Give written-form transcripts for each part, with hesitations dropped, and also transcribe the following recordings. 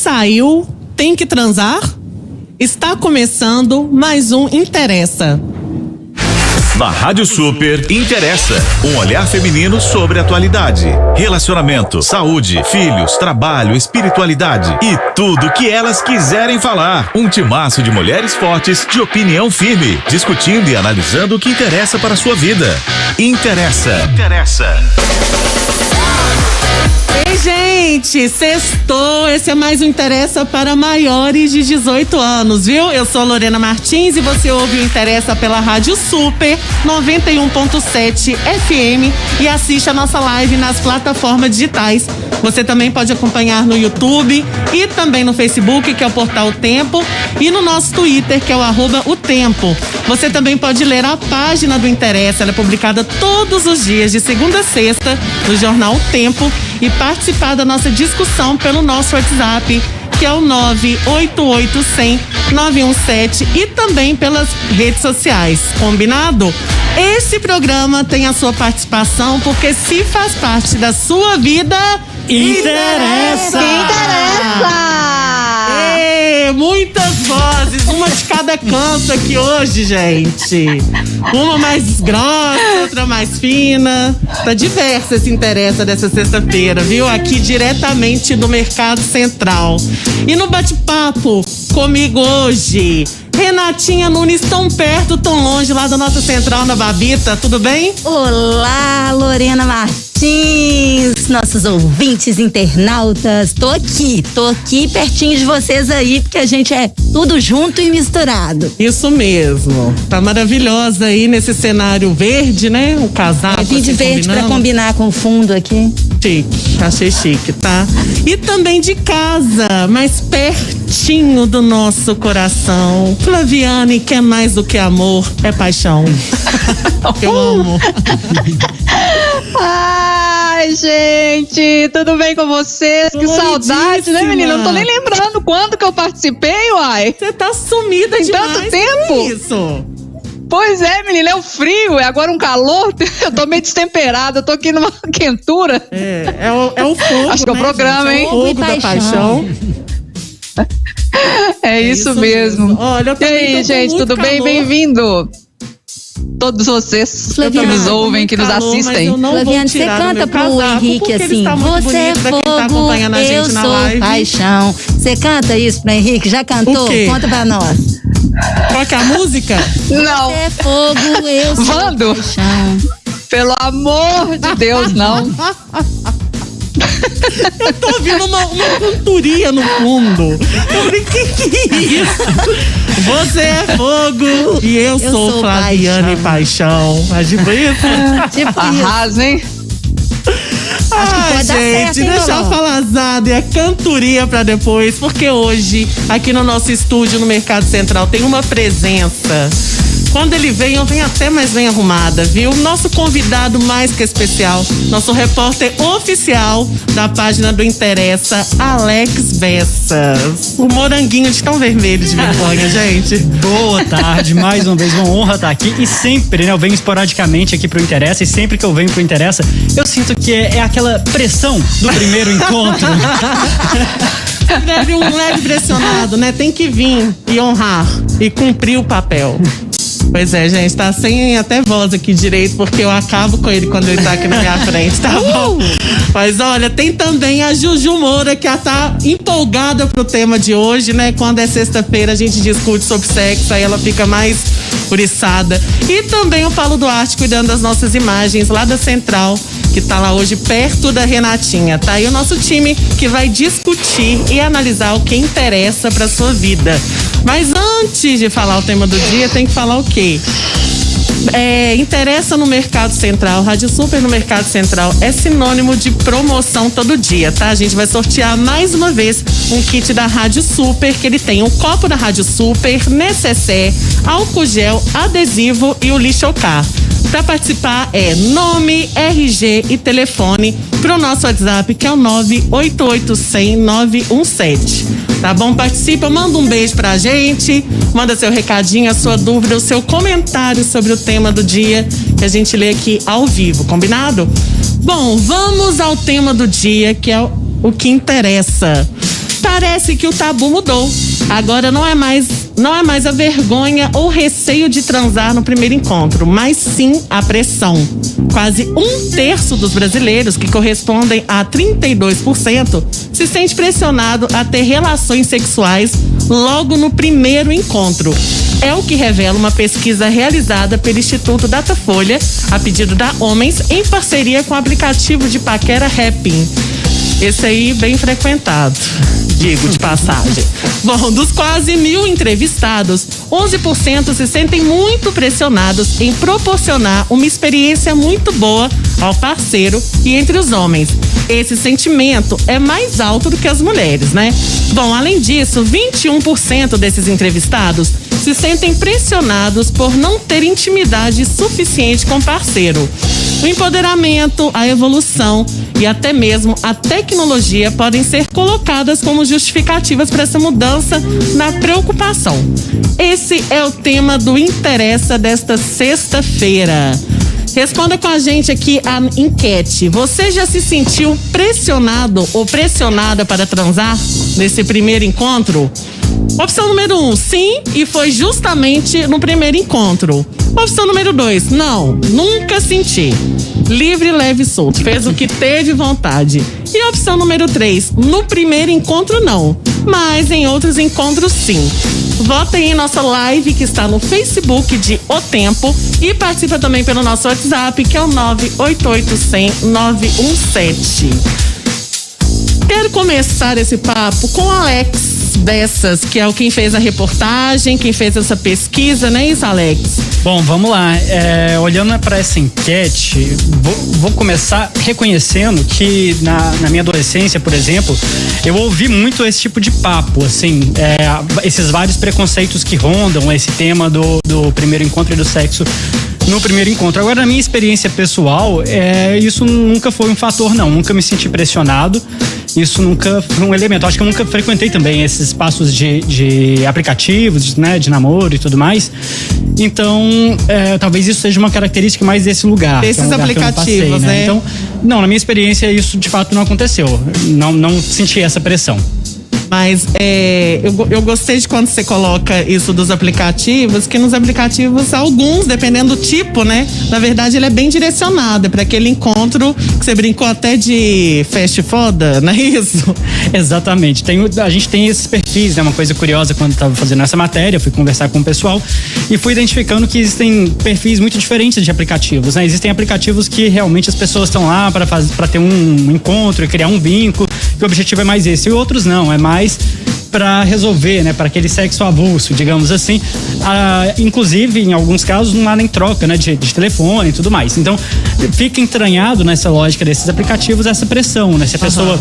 saiu, tem que transar? Está começando mais um Interessa. Na Rádio Super, Interessa. Um olhar feminino sobre a atualidade, relacionamento, saúde, filhos, trabalho, espiritualidade e tudo que elas quiserem falar. Um timaço de mulheres fortes, de opinião firme, discutindo e analisando o que interessa para a sua vida. Interessa. Ei, gente, sextou. Esse é mais um Interessa para maiores de 18 anos, viu? Eu sou Lorena Martins e você ouve o Interessa pela Rádio Super 91.7 FM e assiste a nossa live nas plataformas digitais. Você também pode acompanhar no YouTube e também no Facebook, que é o Portal O Tempo, e no nosso Twitter, que é o @otempo. Você também pode ler a página do Interessa, ela é publicada todos os dias, de segunda a sexta, no jornal O Tempo, e participar da nossa discussão pelo nosso WhatsApp, que é o 988-100-917, e também pelas redes sociais. Combinado? Esse programa tem a sua participação, porque se faz parte da sua vida, interessa! Muitas vozes, uma de cada canto aqui hoje, gente. Uma mais grossa, outra mais fina. Tá diversa esse Interessa dessa sexta-feira, viu? Aqui diretamente do Mercado Central. E no bate-papo comigo hoje, Renatinha Nunes, tão perto, tão longe, lá da nossa central na Babita, tudo bem? Olá, Lorena Martins, nossos ouvintes, internautas, tô aqui pertinho de vocês aí, porque a gente é tudo junto e misturado. Isso mesmo, tá maravilhosa aí nesse cenário verde, né? O casaco. Eu vim de verde pra combinar com o fundo aqui. Chique, achei chique, tá? E também de casa, mais pertinho do nosso coração. Flaviane, que é mais do que amor, é paixão. Eu amo. Ai, gente, tudo bem com vocês? Que saudade, né, menina? Não tô nem lembrando quando que eu participei, uai. Você tá sumida tem demais. Tanto tempo. Que isso? Pois é, menina, é o frio, é agora um calor, eu tô meio destemperada, eu tô aqui numa quentura. É o fogo, acho que é o programa, gente? hein? É o fogo da paixão. É isso mesmo. Olha, eu e aí, gente, tudo bem? Bem-vindo. Todos vocês que nos ouvem, que nos assistem. Flaviane, você canta pro Henrique assim: você é fogo, eu sou paixão. Você canta isso pro Henrique? Já cantou? Conta pra nós. Qual que é a música? Não. Você é fogo, eu sou paixão. Pelo amor de Deus, não. Eu tô ouvindo uma cantoria no fundo. Eu falei, que é isso? Você é fogo e eu sou Flaviane Paixão. Mas tipo isso? Arrasa, hein? Ai, gente, deixa eu falar azado e a cantoria pra depois, porque hoje, aqui no nosso estúdio no Mercado Central, tem uma presença. Quando ele vem, eu venho até mais bem arrumada, viu? Nosso convidado mais que especial, nosso repórter oficial da página do Interessa, Alex Bessas. O moranguinho de tão vermelho de vergonha, gente. Boa tarde, mais uma vez, uma honra estar aqui. E sempre, né, eu venho esporadicamente aqui pro Interessa, e sempre que eu venho pro Interessa, eu sinto que é aquela pressão do primeiro encontro. Um leve pressionado, né? Tem que vir e honrar e cumprir o papel. Pois é, gente, tá sem até voz aqui direito, porque eu acabo com ele quando ele tá aqui na minha frente, tá bom? Mas olha, tem também a Juju Moura, que tá empolgada pro tema de hoje, né? Quando é sexta-feira a gente discute sobre sexo, aí ela fica mais uriçada. E também o Paulo Duarte cuidando das nossas imagens lá da Central, que tá lá hoje perto da Renatinha, tá? E o nosso time que vai discutir e analisar o que interessa pra sua vida. Mas antes de falar o tema do dia, tem que falar o quê? Interessa no Mercado Central. Rádio Super no Mercado Central é sinônimo de promoção todo dia, tá? A gente vai sortear mais uma vez um kit da Rádio Super, que ele tem um copo da Rádio Super, necessaire, álcool gel, adesivo e o lixocar. Para participar é nome, RG e telefone pro nosso WhatsApp, que é o 988-100-917. Tá bom? Participa, manda um beijo pra gente, manda seu recadinho, a sua dúvida, o seu comentário sobre o tema do dia, que a gente lê aqui ao vivo, combinado? Bom, vamos ao tema do dia, que é o que interessa. Tá Parece que o tabu mudou. Agora não é mais a vergonha ou receio de transar no primeiro encontro, mas sim a pressão. Quase 1/3 dos brasileiros, que correspondem a 32%, se sente pressionado a ter relações sexuais logo no primeiro encontro. É o que revela uma pesquisa realizada pelo Instituto Datafolha, a pedido da Homens, em parceria com o aplicativo de paquera Happn. Esse aí bem frequentado, digo de passagem. Bom, dos quase 1.000 entrevistados, 11% se sentem muito pressionados em proporcionar uma experiência muito boa ao parceiro e entre os homens. Esse sentimento é mais alto do que as mulheres, né? Bom, além disso, 21% desses entrevistados se sentem pressionados por não ter intimidade suficiente com o parceiro. O empoderamento, a evolução e até mesmo a tecnologia podem ser colocadas como justificativas para essa mudança na preocupação. Esse é o tema do Interessa desta sexta-feira. Responda com a gente aqui a enquete. Você já se sentiu pressionado ou pressionada para transar nesse primeiro encontro? Opção número 1, sim, e foi justamente no primeiro encontro. Opção número 2, não, nunca senti. Livre, leve e solto, fez o que teve vontade. E opção número 3, no primeiro encontro não, mas em outros encontros sim. Votem em nossa live que está no Facebook de O Tempo e participa também pelo nosso WhatsApp, que é o 988-100-917. Quero começar esse papo com o Alex Bessas, que é quem fez a reportagem, quem fez essa pesquisa, não é isso, Alex? Bom, vamos lá. Olhando para essa enquete, vou começar reconhecendo que na minha adolescência, por exemplo, eu ouvi muito esse tipo de papo, assim, esses vários preconceitos que rondam esse tema do primeiro encontro e do sexo no primeiro encontro. Agora, na minha experiência pessoal, isso nunca foi um fator, não. Nunca me senti pressionado. Isso nunca foi um elemento. Acho que eu nunca frequentei também esses espaços de aplicativos, né, de namoro e tudo mais. Então, talvez isso seja uma característica mais desse lugar. Esses lugar aplicativos, que eu não passei, né? Então, não, na minha experiência isso de fato não aconteceu. Não senti essa pressão. Mas eu gostei de quando você coloca isso dos aplicativos, que nos aplicativos, alguns, dependendo do tipo, né? Na verdade, ele é bem direcionado. É para aquele encontro que você brincou até de fast foda, não é isso? Exatamente. A gente tem esses perfis, né? Uma coisa curiosa, quando estava fazendo essa matéria, eu fui conversar com o pessoal e fui identificando que existem perfis muito diferentes de aplicativos, né? Existem aplicativos que realmente as pessoas estão lá para ter um encontro e criar um vínculo, que o objetivo é mais esse. E outros não, é mais para resolver, né, para aquele sexo avulso, digamos assim. Inclusive, em alguns casos, não há nem troca, né, de telefone e tudo mais. Então, fica entranhado nessa lógica desses aplicativos essa pressão, né? Se a pessoa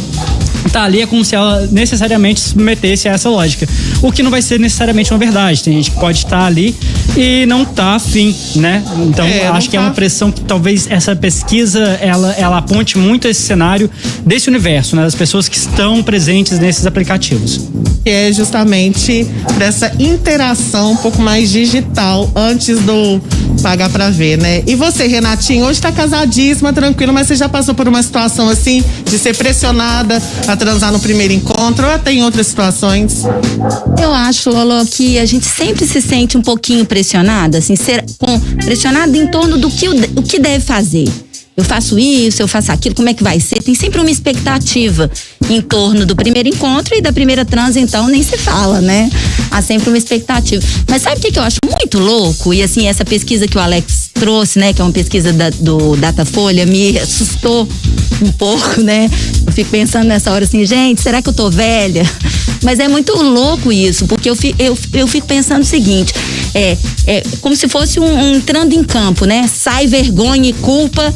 tá ali, é como se ela necessariamente se submetesse a essa lógica. O que não vai ser necessariamente uma verdade. Tem gente que pode estar ali e não tá afim, né? Então, acho que é uma pressão que talvez essa pesquisa, ela aponte muito esse cenário desse universo, né? Das pessoas que estão presentes nesses aplicativos. Que é justamente dessa interação um pouco mais digital antes do pagar pra ver, né? E você, Renatinho, hoje tá casadíssima, tranquilo, mas você já passou por uma situação assim, de ser pressionada a transar no primeiro encontro, ou até em outras situações? Eu acho, Lolo, que a gente sempre se sente um pouquinho pressionada, assim, pressionada em torno do que o que deve fazer. Eu faço isso, eu faço aquilo, como é que vai ser? Tem sempre uma expectativa em torno do primeiro encontro e da primeira trans, então nem se fala, né? Há sempre uma expectativa. Mas sabe o que eu acho muito louco? E assim, essa pesquisa que o Alex trouxe, né? Que é uma pesquisa do Datafolha, me assustou um pouco, né? Eu fico pensando nessa hora assim, gente, será que eu tô velha? Mas é muito louco isso, porque eu fico pensando o seguinte, como se fosse um entrando em campo, né? Sai vergonha e culpa,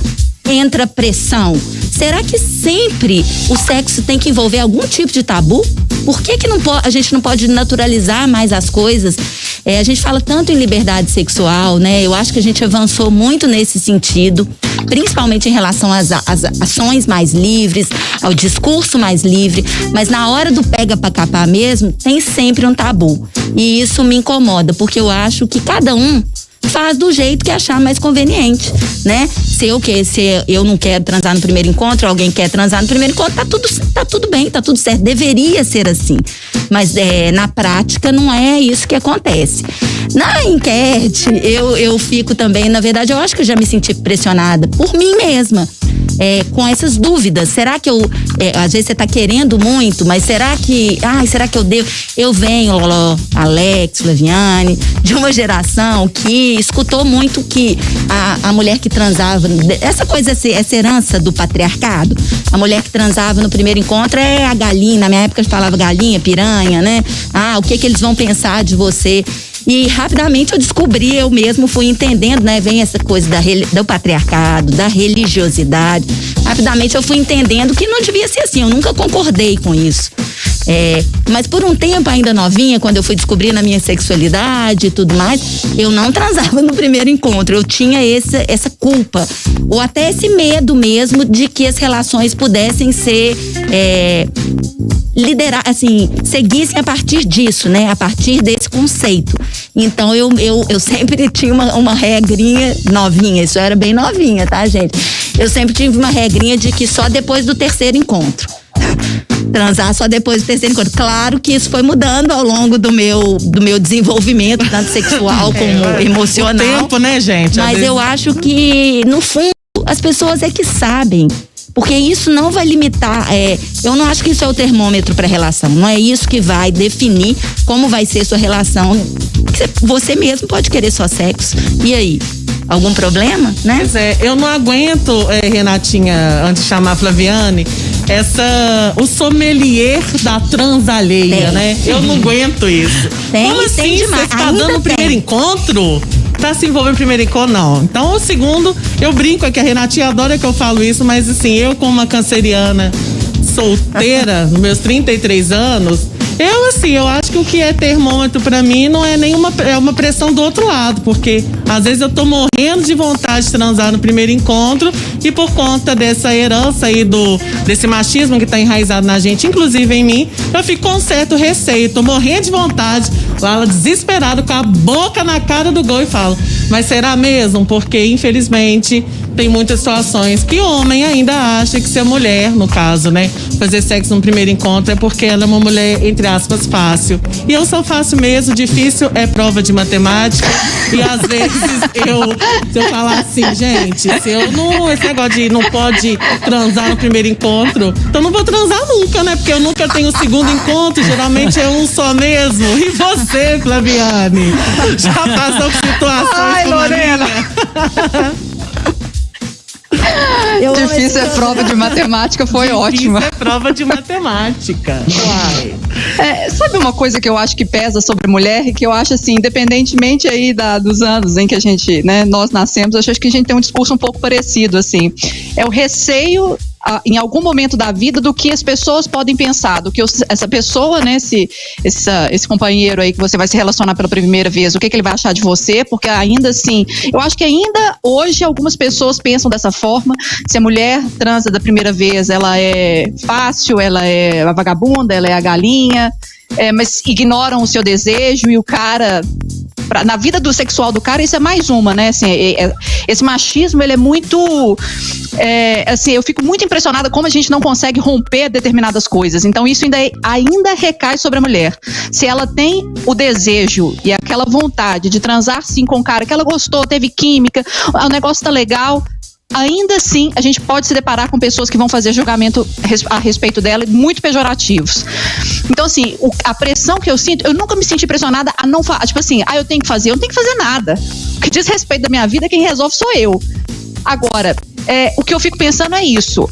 entra pressão. Será que sempre o sexo tem que envolver algum tipo de tabu? Por que a gente não pode naturalizar mais as coisas? A gente fala tanto em liberdade sexual, né? Eu acho que a gente avançou muito nesse sentido, principalmente em relação às ações mais livres, ao discurso mais livre, mas na hora do pega pra capar mesmo, tem sempre um tabu. E isso me incomoda, porque eu acho que cada um faz do jeito que achar mais conveniente, né? Se eu não quero transar no primeiro encontro, alguém quer transar no primeiro encontro, tá tudo bem, tá tudo certo. Deveria ser assim. Mas na prática não é isso que acontece. Na enquete, eu fico também, na verdade, eu acho que eu já me senti pressionada por mim mesma. Com essas dúvidas, será que às vezes você tá querendo muito, mas será que eu devo? Eu venho, Alex, Flaviane, de uma geração que escutou muito que a mulher que transava, essa coisa, essa herança do patriarcado, a mulher que transava no primeiro encontro é a galinha, na minha época a gente falava galinha, piranha, né? O que eles vão pensar de você? E rapidamente eu descobri, eu mesmo fui entendendo, né? Vem essa coisa do patriarcado, da religiosidade. Rapidamente eu fui entendendo que não devia ser assim, eu nunca concordei com isso. Mas por um tempo ainda novinha, quando eu fui descobrindo a minha sexualidade e tudo mais, eu não transava no primeiro encontro. Eu tinha essa culpa, ou até esse medo mesmo de que as relações pudessem ser seguissem a partir disso, né? A partir desse conceito. Então eu sempre tinha uma regrinha novinha, isso eu era bem novinha, tá, gente? Eu sempre tive uma regrinha de que só depois do terceiro encontro. Transar só depois do terceiro encontro. Claro que isso foi mudando ao longo do meu desenvolvimento, tanto sexual como emocional. O tempo, né, gente? Mas eu acho que, no fundo, as pessoas é que sabem. Porque isso não vai limitar, eu não acho que isso é o termômetro para a relação, não é isso que vai definir como vai ser sua relação. Você mesmo pode querer só sexo, e aí? Algum problema, né? Pois eu não aguento, Renatinha, antes de chamar a Flaviane, o sommelier da trans alheia, né? Eu não aguento isso. Como assim? Você está dando o primeiro encontro? Tá se envolvendo no primeiro encontro, não. Então, o segundo, eu brinco aqui, a Renatinha adora que eu falo isso, mas assim, eu como uma canceriana solteira, nos meus 33 anos, eu acho que o que é termômetro pra mim não é nenhuma, é uma pressão do outro lado, porque às vezes eu tô morrendo de vontade de transar no primeiro encontro e por conta dessa herança aí desse machismo que tá enraizado na gente, inclusive em mim, eu fico com um certo receio, tô morrendo de vontade, lá desesperado, com a boca na cara do gol e falo, mas será mesmo? Porque infelizmente tem muitas situações que homem ainda acha que ser mulher, no caso, né? Fazer sexo no primeiro encontro é porque ela é uma mulher, entre aspas, fácil. E eu sou fácil mesmo, difícil é prova de matemática. E às vezes se eu falar assim, gente, esse negócio de não pode transar no primeiro encontro, então não vou transar nunca, né? Porque eu nunca tenho o segundo encontro, geralmente é um só mesmo. E você, Flaviane? Já passou por situações como Lorena. Difícil é prova de matemática, foi ótima. Difícil é prova de matemática. Uai. Sabe uma coisa que eu acho que pesa sobre mulher? Que eu acho assim, independentemente aí dos anos em que a gente, né, nós nascemos, eu acho que a gente tem um discurso um pouco parecido, assim. É o receio em algum momento da vida do que as pessoas podem pensar, do que essa pessoa, né, esse companheiro aí que você vai se relacionar pela primeira vez, o que ele vai achar de você, porque ainda assim, eu acho que ainda hoje algumas pessoas pensam dessa forma, se a mulher transa da primeira vez, ela é fácil, ela é a vagabunda, ela é a galinha, mas ignoram o seu desejo e o cara... na vida do sexual do cara, isso é mais uma, né? Assim, esse machismo, ele é muito... assim, eu fico muito impressionada como a gente não consegue romper determinadas coisas. Então, isso ainda recai sobre a mulher. Se ela tem o desejo e aquela vontade de transar, sim, com o cara que ela gostou, teve química, o negócio tá legal... Ainda assim, a gente pode se deparar com pessoas que vão fazer julgamento a respeito dela muito pejorativos. Então, assim, a pressão que eu sinto, eu nunca me senti pressionada a não fazer. Tipo assim, eu tenho que fazer, eu não tenho que fazer nada. O que diz respeito da minha vida, quem resolve sou eu. Agora, o que eu fico pensando é isso.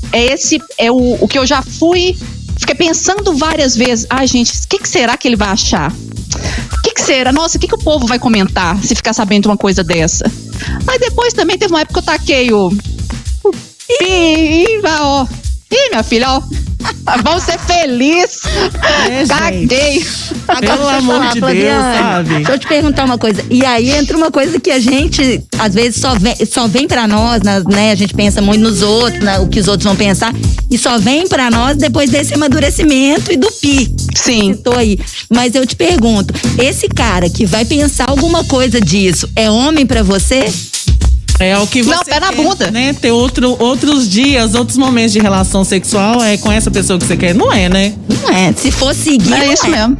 O que eu já fiquei pensando várias vezes. Ai, gente, o que será que ele vai achar? O que será? Nossa, o que o povo vai comentar se ficar sabendo de uma coisa dessa? Aí depois também teve uma época que eu taquei Ih, minha filha, ó. Vamos ser felizes. Caguei. Pelo amor de Deus, sabe? Deixa eu te perguntar uma coisa. E aí entra uma coisa que a gente, às vezes, só vem pra nós, né? A gente pensa muito nos outros, o que os outros vão pensar. E só vem pra nós depois desse amadurecimento e do Sim. Citou aí. Mas eu te pergunto, esse cara que vai pensar alguma coisa disso, é homem pra você? É o que você Não, pé na quer, bunda. né? Ter outros dias, outros momentos de relação sexual é com essa pessoa que você quer. Não é, né? Não é. Se for seguir, É isso mesmo.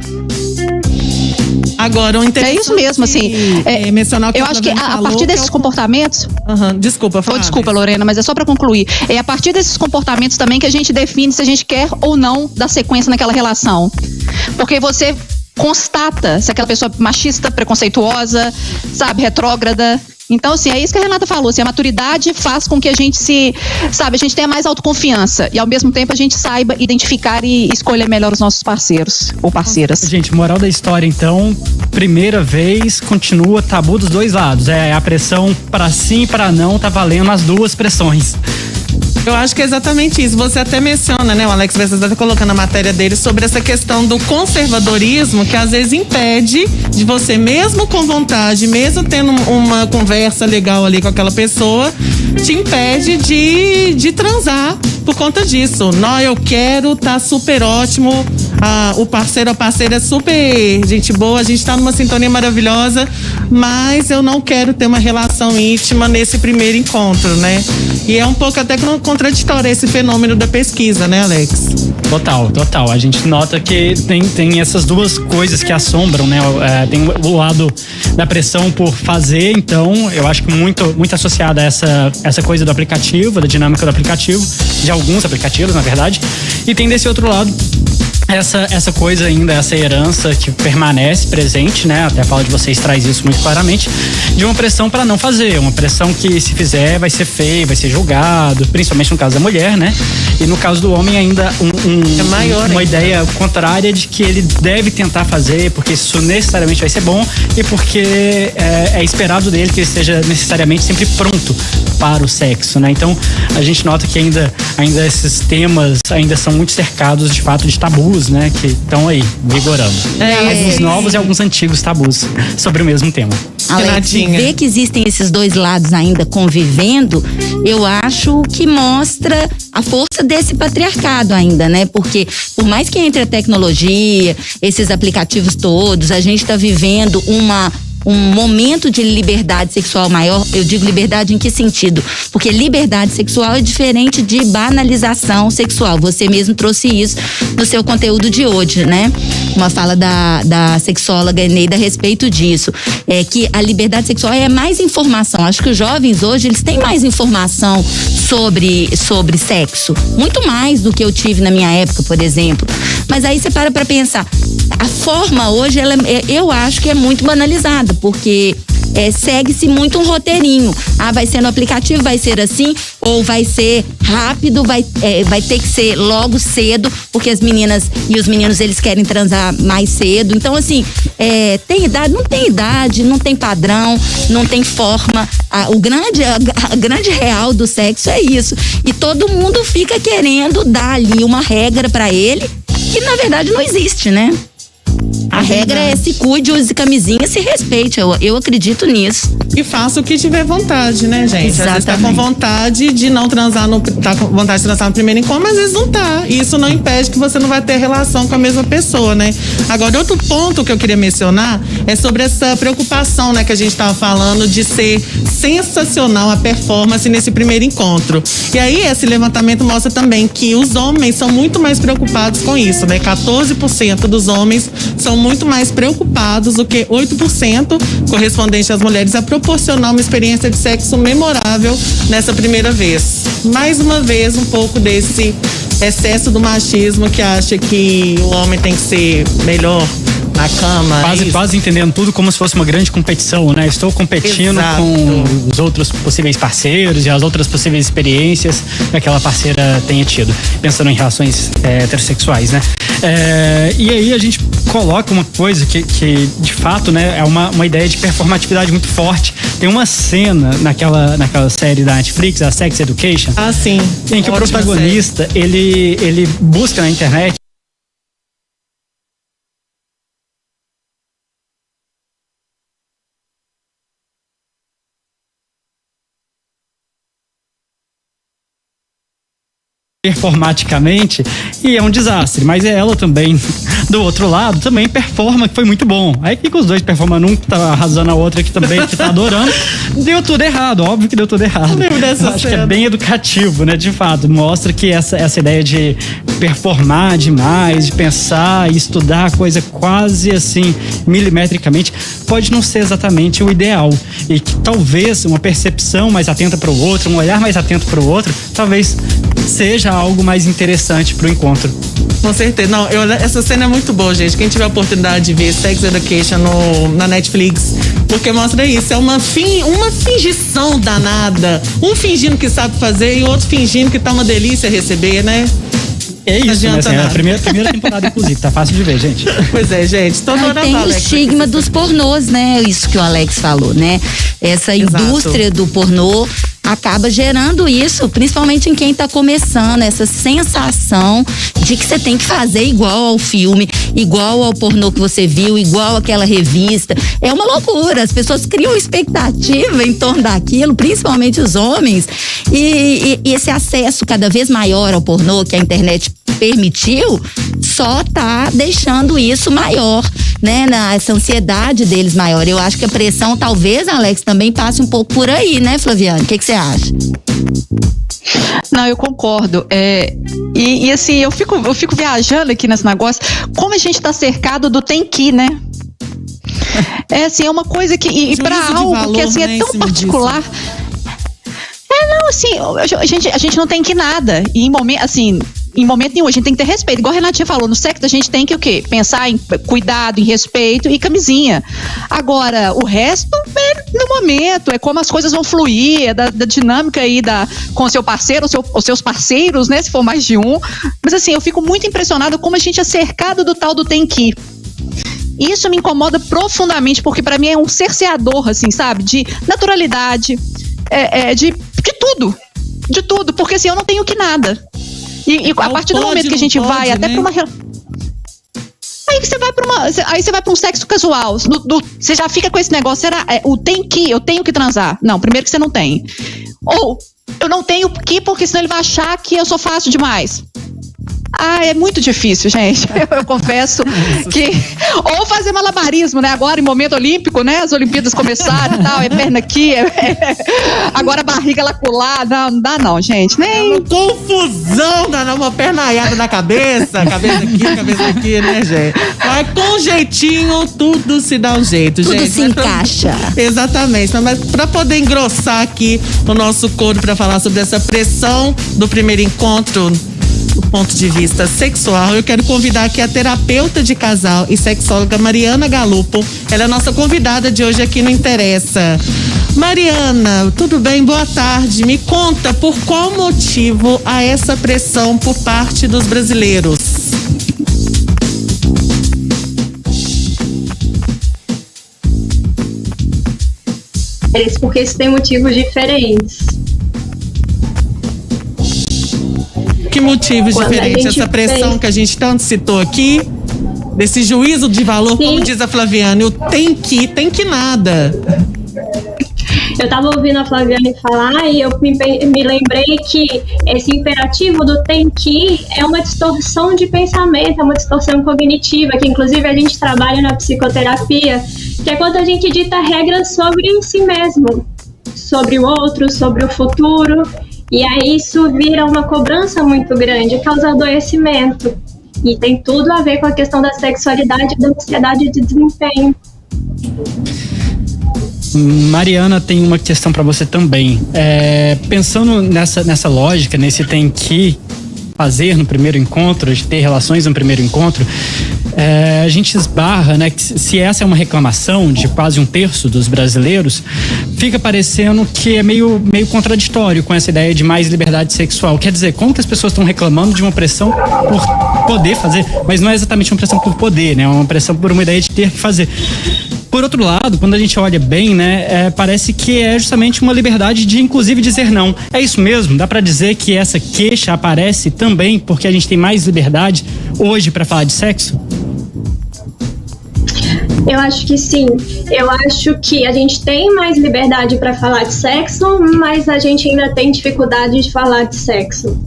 Agora, o interessante É isso mesmo, assim. mencionar o que Eu a acho que Flaviane a falou, partir que desses comportamentos. Desculpa, Flávia. Desculpa, Lorena, mas é só pra concluir. É a partir desses comportamentos também que a gente define se a gente quer ou não dar sequência naquela relação. Porque você constata se aquela pessoa é machista, preconceituosa, sabe, retrógrada. Então, assim, é isso que a Renata falou. Assim, a maturidade faz com que a gente a gente tenha mais autoconfiança e, ao mesmo tempo, a gente saiba identificar e escolher melhor os nossos parceiros ou parceiras. Gente, moral da história, então, primeira vez, continua tabu dos dois lados. É a pressão pra sim e pra não, tá valendo as duas pressões. Eu acho que é exatamente isso. Você até menciona, né? O Alex Bessas está colocando a matéria dele sobre essa questão do conservadorismo que às vezes impede de você, mesmo com vontade, mesmo tendo uma conversa legal ali com aquela pessoa, te impede de transar por conta disso. Não, eu quero, tá super ótimo. O parceiro, a parceira é super gente boa, a gente tá numa sintonia maravilhosa, mas eu não quero ter uma relação íntima nesse primeiro encontro, né? E é um pouco até contraditório esse fenômeno da pesquisa, né, Alex? Total. A gente nota que tem essas duas coisas que assombram, né? Tem o lado da pressão por fazer, então, eu acho que muito associada a essa coisa do aplicativo, da dinâmica do aplicativo, de alguns aplicativos, na verdade. E tem desse outro lado essa coisa ainda, essa herança que permanece presente, né? Até a fala de vocês traz isso muito claramente, de uma pressão para não fazer, uma pressão que se fizer vai ser feio, vai ser julgado, principalmente no caso da mulher, né? E no caso do homem ainda uma ideia contrária de que ele deve tentar fazer, porque isso necessariamente vai ser bom e porque é esperado dele que ele esteja necessariamente sempre pronto para o sexo, né? Então a gente nota que ainda esses temas ainda são muito cercados de fato de tabus, né? Que estão aí, vigorando. Alguns novos e alguns antigos tabus sobre o mesmo tema. Alex, ver que existem esses dois lados ainda convivendo, eu acho que mostra a força desse patriarcado ainda, né? Porque por mais que entre a tecnologia, esses aplicativos todos, a gente está vivendo um momento de liberdade sexual maior. Eu digo liberdade em que sentido? Porque liberdade sexual é diferente de banalização sexual. Você mesmo trouxe isso no seu conteúdo de hoje, né? Uma fala da sexóloga Eneida a respeito disso. É que a liberdade sexual é mais informação. Acho que os jovens hoje, eles têm mais informação sobre sexo. Muito mais do que eu tive na minha época, por exemplo. Mas aí você para pensar. A forma hoje, eu acho que é muito banalizada, porque segue-se muito um roteirinho. Vai ser no aplicativo, vai ser assim, ou vai ser rápido, vai ter que ser logo cedo, porque as meninas e os meninos, eles querem transar mais cedo. Então, assim, tem idade? Não tem idade, não tem padrão, não tem forma. A grande real do sexo é isso. E todo mundo fica querendo dar ali uma regra pra ele, que na verdade não existe, né? A regra é se cuide, use camisinha, se respeite. Eu acredito nisso. E faça o que tiver vontade, né, gente? Exatamente. Às vezes tá com vontade de não transar tá com vontade de transar no primeiro encontro, mas às vezes não tá. E isso não impede que você não vai ter relação com a mesma pessoa, né? Agora, outro ponto que eu queria mencionar é sobre essa preocupação, né, que a gente tava falando de ser sensacional a performance nesse primeiro encontro. E aí, esse levantamento mostra também que os homens são muito mais preocupados com isso, né? 14% dos homens são muito mais preocupados do que 8% correspondente às mulheres a proporcionar uma experiência de sexo memorável nessa primeira vez. Mais uma vez, um pouco desse excesso do machismo que acha que o homem tem que ser melhor na cama. Quase entendendo tudo como se fosse uma grande competição, né? Estou competindo com os outros possíveis parceiros e as outras possíveis experiências que aquela parceira tenha tido, pensando em relações heterossexuais, né? E aí a gente coloca uma coisa que de fato, né, é uma ideia de performatividade muito forte. Tem uma cena naquela série da Netflix, a Sex Education, sim. em que o protagonista, ele busca na internet performaticamente e é um desastre, mas ela também, do outro lado, também performa, que foi muito bom. Aí fica os dois performando, um que tá arrasando a outra que também que tá adorando. Deu tudo errado, óbvio que deu tudo errado. Eu lembro dessa Acho cena. que é bem educativo, né? De fato, mostra que essa ideia de performar demais, de pensar e estudar a coisa quase assim, milimetricamente, pode não ser exatamente o ideal. E que talvez uma percepção mais atenta para o outro, um olhar mais atento para o outro, talvez seja algo mais interessante para o encontro. Com certeza. Não, essa cena é muito boa, gente. Quem tiver a oportunidade de ver Sex Education na Netflix, porque mostra isso. É uma fingição danada. Um fingindo que sabe fazer e o outro fingindo que tá uma delícia receber, né? É Não isso, né? adianta Assim, é a nada. primeira temporada, inclusive. Tá fácil de ver, gente. Pois é, gente. Tô adorando Tem a o Alex. estigma dos pornôs, né? Isso que o Alex falou, né? Essa Exato. indústria do pornô acaba gerando isso, principalmente em quem tá começando, essa sensação de que você tem que fazer igual ao filme, igual ao pornô que você viu, igual àquela revista. É uma loucura, as pessoas criam expectativa em torno daquilo, principalmente os homens, e esse acesso cada vez maior ao pornô que a internet permitiu, só tá deixando isso maior, né? Essa ansiedade deles maior. Eu acho que a pressão, talvez, Alex, também passe um pouco por aí, né, Flaviane? O que você acha? Não, eu concordo. E assim, eu fico viajando aqui nesse negócio, como a gente tá cercado do tem que, né? É assim, é uma coisa que. E pra Juízo de algo valor, que assim, né, é tão em cima particular. Não, assim, a gente não tem que nada. E em momento nenhum, a gente tem que ter respeito. Igual a Renatinha falou, no sexo a gente tem que o quê? Pensar em cuidado, em respeito e camisinha. Agora, o resto é no momento, é como as coisas vão fluir, é da dinâmica aí com o seu parceiro, os seus parceiros, né? Se for mais de um. Mas assim, eu fico muito impressionada como a gente é cercado do tal do tem que. Isso me incomoda profundamente, porque pra mim é um cerceador, assim, sabe? De naturalidade, de tudo. De tudo, porque assim, eu não tenho que nada. E a partir do momento que a gente vai até pra uma aí você vai pra um sexo casual, você já fica com esse negócio, eu tenho que transar. Não, primeiro que você não tem. Ou eu não tenho que, porque senão ele vai achar que eu sou fácil demais. É muito difícil, gente. Eu confesso que. Ou fazer malabarismo, né? Agora, em momento olímpico, né? As Olimpíadas começaram e tal, é perna aqui, agora barriga lá colar. Não dá, não, gente. Nem. Uma confusão, uma pernaiada na cabeça aqui, né, gente? Mas com jeitinho, tudo se dá um jeito, Tudo gente. se encaixa. Exatamente. Mas pra poder engrossar aqui o nosso coro pra falar sobre essa pressão do primeiro encontro, do ponto de vista sexual, eu quero convidar aqui a terapeuta de casal e sexóloga Mariana Galupo. Ela é a nossa convidada de hoje aqui no Interessa. Mariana, tudo bem? Boa tarde. Me conta por qual motivo há essa pressão por parte dos brasileiros? Porque isso tem motivos diferentes. Que motivos Quando a diferentes? gente Essa pressão tem- que a gente tanto citou aqui, desse juízo de valor, Sim. como diz a Flaviane, o tem que nada. Eu estava ouvindo a Flaviane falar e eu me lembrei que esse imperativo do tem que é uma distorção de pensamento, é uma distorção cognitiva, que inclusive a gente trabalha na psicoterapia, que é quando a gente dita regras sobre si mesmo, sobre o outro, sobre o futuro, e aí isso vira uma cobrança muito grande, causa adoecimento. E tem tudo a ver com a questão da sexualidade e da ansiedade de desempenho. Mariana, tem uma questão para você também. Pensando nessa lógica, nesse tem que fazer no primeiro encontro, de ter relações no primeiro encontro, a gente esbarra, né, que se essa é uma reclamação de quase 1/3 dos brasileiros, fica parecendo que é meio contraditório com essa ideia de mais liberdade sexual. Quer dizer, como que as pessoas estão reclamando de uma pressão por poder fazer, mas não é exatamente uma pressão por poder, né? É uma pressão por uma ideia de ter que fazer. Por outro lado, quando a gente olha bem, né, parece que é justamente uma liberdade de, inclusive, dizer não. É isso mesmo? Dá pra dizer que essa queixa aparece também porque a gente tem mais liberdade hoje pra falar de sexo? Eu acho que sim. Eu acho que a gente tem mais liberdade para falar de sexo, mas a gente ainda tem dificuldade de falar de sexo.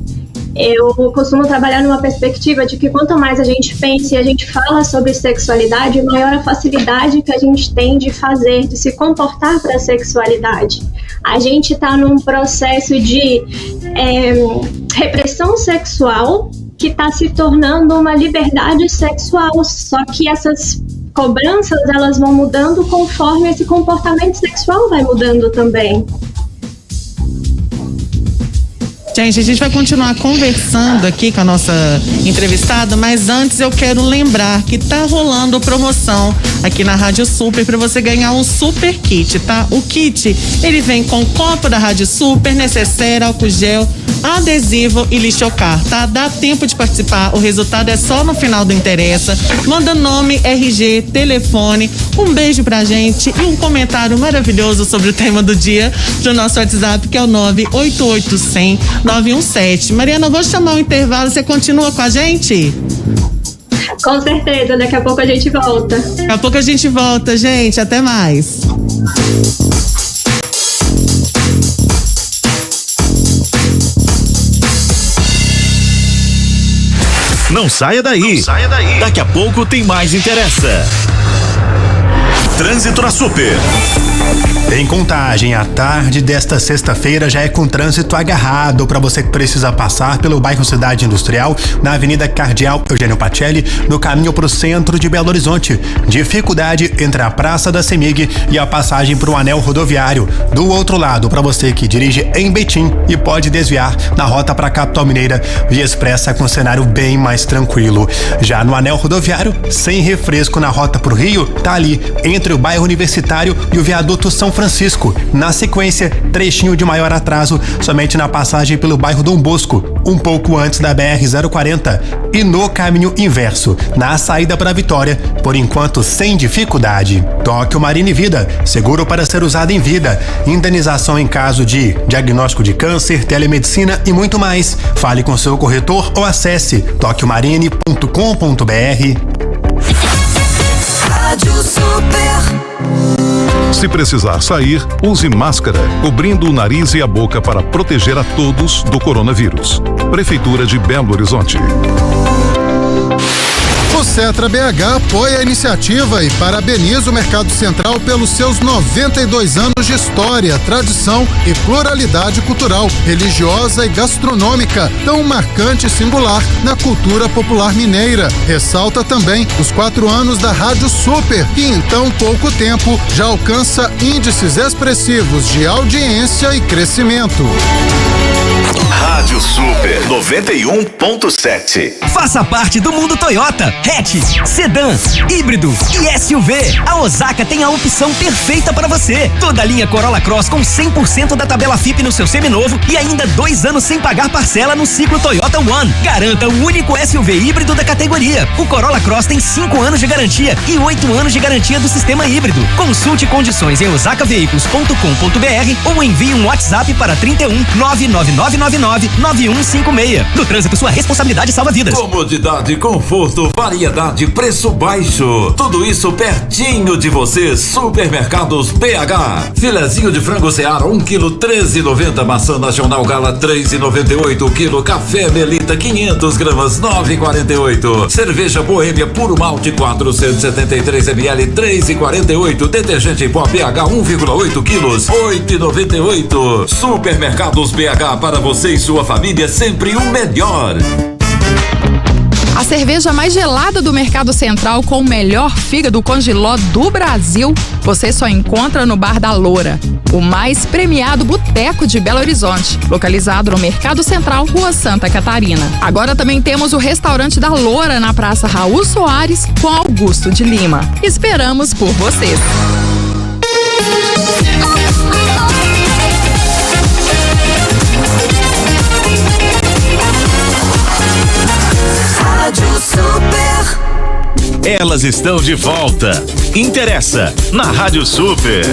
Eu costumo trabalhar numa perspectiva de que quanto mais a gente pensa e a gente fala sobre sexualidade, maior a facilidade que a gente tem de fazer, de se comportar para a sexualidade. A gente está num processo de repressão sexual que está se tornando uma liberdade sexual, só que essas cobranças elas vão mudando conforme esse comportamento sexual vai mudando também. Gente, a gente vai continuar conversando aqui com a nossa entrevistada, mas antes eu quero lembrar que tá rolando promoção aqui na Rádio Super para você ganhar um super kit, tá? O kit, ele vem com copo da Rádio Super, necessaire, álcool gel, adesivo e lixocar, tá? Dá tempo de participar, o resultado é só no final do Interessa. Manda nome, RG, telefone, um beijo pra gente e um comentário maravilhoso sobre o tema do dia pro nosso WhatsApp, que é o 988-100-917. Mariana, eu vou chamar o intervalo, você continua com a gente? Com certeza, daqui a pouco a gente volta. Daqui a pouco a gente volta, gente, até mais. Não saia daí. Daqui a pouco tem mais Interessa. Trânsito na Super. Em Contagem, a tarde desta sexta-feira já é com trânsito agarrado para você que precisa passar pelo bairro Cidade Industrial, na Avenida Cardeal Eugênio Pacelli, no caminho para o centro de Belo Horizonte. Dificuldade entre a Praça da CEMIG e a passagem para o anel rodoviário. Do outro lado, para você que dirige em Betim e pode desviar na rota para a capital mineira, via expressa com cenário bem mais tranquilo. Já no anel rodoviário, sem refresco na rota para o Rio, tá ali entre o bairro Universitário e o viaduto São Francisco. Na sequência, trechinho de maior atraso somente na passagem pelo bairro Dom Bosco, um pouco antes da BR-040. E no caminho inverso, na saída para Vitória, por enquanto sem dificuldade. Tóquio Marine Vida, seguro para ser usado em vida. Indenização em caso de diagnóstico de câncer, telemedicina e muito mais. Fale com seu corretor ou acesse tokyomarine.com.br. Rádio Super. Se precisar sair, use máscara, cobrindo o nariz e a boca para proteger a todos do coronavírus. Prefeitura de Belo Horizonte. O Cetra BH apoia a iniciativa e parabeniza o Mercado Central pelos seus 92 anos de história, tradição e pluralidade cultural, religiosa e gastronômica, tão marcante e singular na cultura popular mineira. Ressalta também os 4 anos da Rádio Super, que em tão pouco tempo já alcança índices expressivos de audiência e crescimento. Rádio Super 91.7. Faça parte do mundo Toyota. Hatch, sedã, híbrido e SUV. A Osaka tem a opção perfeita para você. Toda a linha Corolla Cross com 100% da tabela FIP no seu seminovo e ainda 2 anos sem pagar parcela no ciclo Toyota One. Garanta o único SUV híbrido da categoria. O Corolla Cross tem 5 anos de garantia e 8 anos de garantia do sistema híbrido. Consulte condições em osakaveículos.com.br ou envie um WhatsApp para 31 99999 9156. No trânsito, sua responsabilidade salva vidas. Comodidade, conforto, variedade, preço baixo. Tudo isso pertinho de você. Supermercados BH. Filezinho de frango Seara, 1 kg, 13,90. Maçã Nacional Gala, 3,98. O quilo. Café Melita, 500 gramas, 9,48. Cerveja Boêmia Puro Malte, 473 ml, 3,48. Detergente em pó BH, 1,8 quilos, 8,98. Supermercados BH, para você e sua família, sempre o melhor. A cerveja mais gelada do Mercado Central com o melhor fígado congeló do Brasil, você só encontra no Bar da Loura, o mais premiado boteco de Belo Horizonte, localizado no Mercado Central, Rua Santa Catarina. Agora também temos o restaurante da Loura na Praça Raul Soares com Augusto de Lima. Esperamos por vocês. Rádio Super. Elas estão de volta. Interessa na Rádio Super.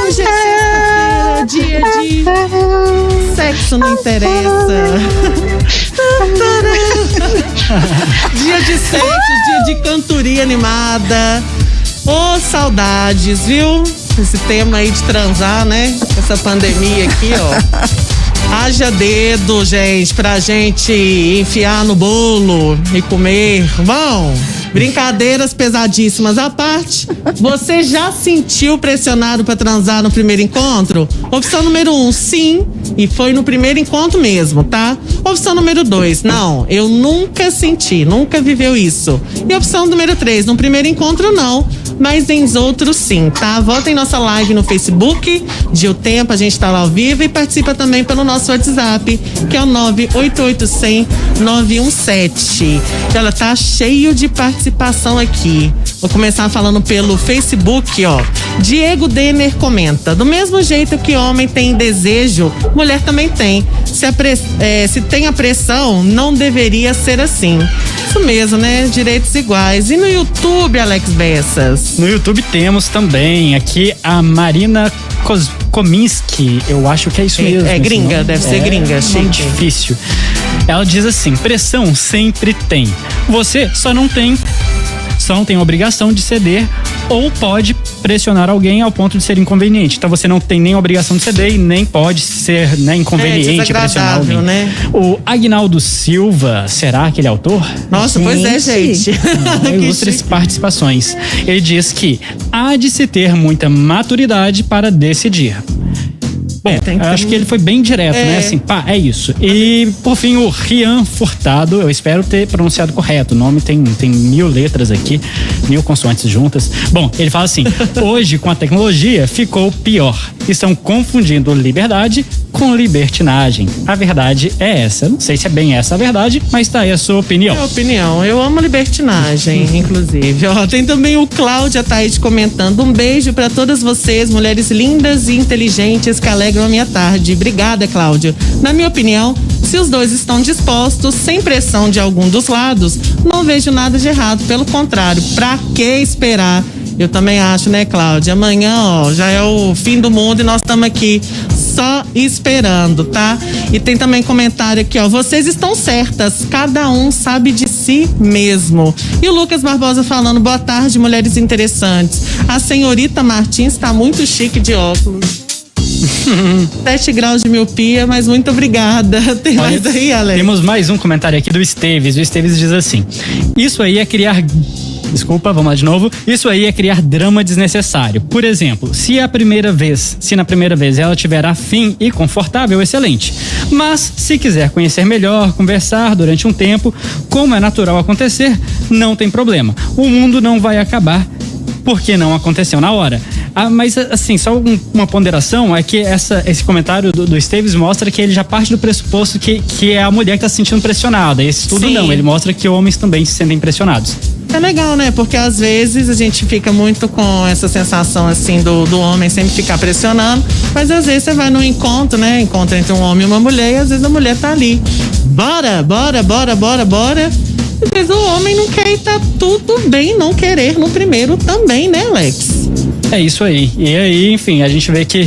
Hoje é dia de sexo não interessa. Dia de sexo, dia de cantoria animada. Ô, saudades, viu? Esse tema aí de transar, né? Essa pandemia aqui, ó. Haja dedo, gente, pra gente enfiar no bolo e comer. Bom, brincadeiras pesadíssimas à parte. Você já sentiu pressionado pra transar no primeiro encontro? Opção número 1, sim. E foi no primeiro encontro mesmo, tá? Opção número 2, não. Eu nunca senti, nunca viveu isso. E opção número 3, no primeiro encontro não. Mas em outros sim, tá? Volta em nossa live no Facebook, de O Tempo, a gente tá lá ao vivo e participa também pelo nosso WhatsApp, que é o 988-100-917. Ela tá cheio de participação aqui. Vou começar falando pelo Facebook, ó. Diego Denner comenta: do mesmo jeito que homem tem desejo, mulher também tem. Se tem a pressão, não deveria ser assim. Isso mesmo, né? Direitos iguais. E no YouTube, Alex Bessas? No YouTube temos também aqui a Marina Kominski. Eu acho que é isso mesmo. É gringa, deve ser gringa. É difícil. Ela diz assim: pressão sempre tem. Você só não tem a obrigação de ceder ou pode pressionar alguém ao ponto de ser inconveniente. Então você não tem nem obrigação de ceder e nem pode ser, né, inconveniente pressionar alguém. Né? O Agnaldo Silva, será que ele é autor? Nossa, pois é, gente. Ilustres participações. Ele diz que há de se ter muita maturidade para decidir. Bom, acho que ele foi bem direto, né? Assim, pá, é isso. E, por fim, o Rian Furtado, eu espero ter pronunciado correto. O nome tem 1000 letras aqui, 1000 consoantes juntas. Bom, ele fala assim: hoje, com a tecnologia, ficou pior. Estão confundindo liberdade com libertinagem. A verdade é essa. Não sei se é bem essa a verdade, mas tá aí a sua opinião. Minha opinião. Eu amo libertinagem, inclusive. Ó, tem também o Cláudia Thaís comentando: um beijo pra todas vocês, mulheres lindas e inteligentes que alegram a minha tarde. Obrigada, Cláudia. Na minha opinião, se os dois estão dispostos, sem pressão de algum dos lados, não vejo nada de errado. Pelo contrário, pra que esperar? Eu também acho, né, Cláudia? Amanhã, ó, já é o fim do mundo e nós estamos aqui só esperando, tá? E tem também comentário aqui, ó: vocês estão certas, cada um sabe de si mesmo. E o Lucas Barbosa falando: boa tarde, mulheres interessantes. A senhorita Martins está muito chique de óculos. 7 graus de miopia, mas muito obrigada. Tem mais aí, Alex? Temos mais um comentário aqui do Esteves. O Esteves diz assim: isso aí é criar... Desculpa, vamos lá de novo. Isso aí é criar drama desnecessário. Por exemplo, se na primeira vez ela estiver afim e confortável, excelente. Mas se quiser conhecer melhor, conversar durante um tempo, como é natural acontecer, não tem problema. O mundo não vai acabar porque não aconteceu na hora. Mas assim, só uma ponderação é que esse comentário do Esteves mostra que ele já parte do pressuposto que é a mulher que está se sentindo pressionada. Esse estudo Sim. Não, ele mostra que homens também se sentem pressionados. É legal, né? Porque às vezes a gente fica muito com essa sensação assim do homem sempre ficar pressionando, mas às vezes você vai num encontro, né? Encontro entre um homem e uma mulher, e às vezes a mulher tá ali. Bora. Às vezes o homem não quer e tá tudo bem não querer no primeiro também, né, Alex? É isso aí. E aí, enfim, a gente vê que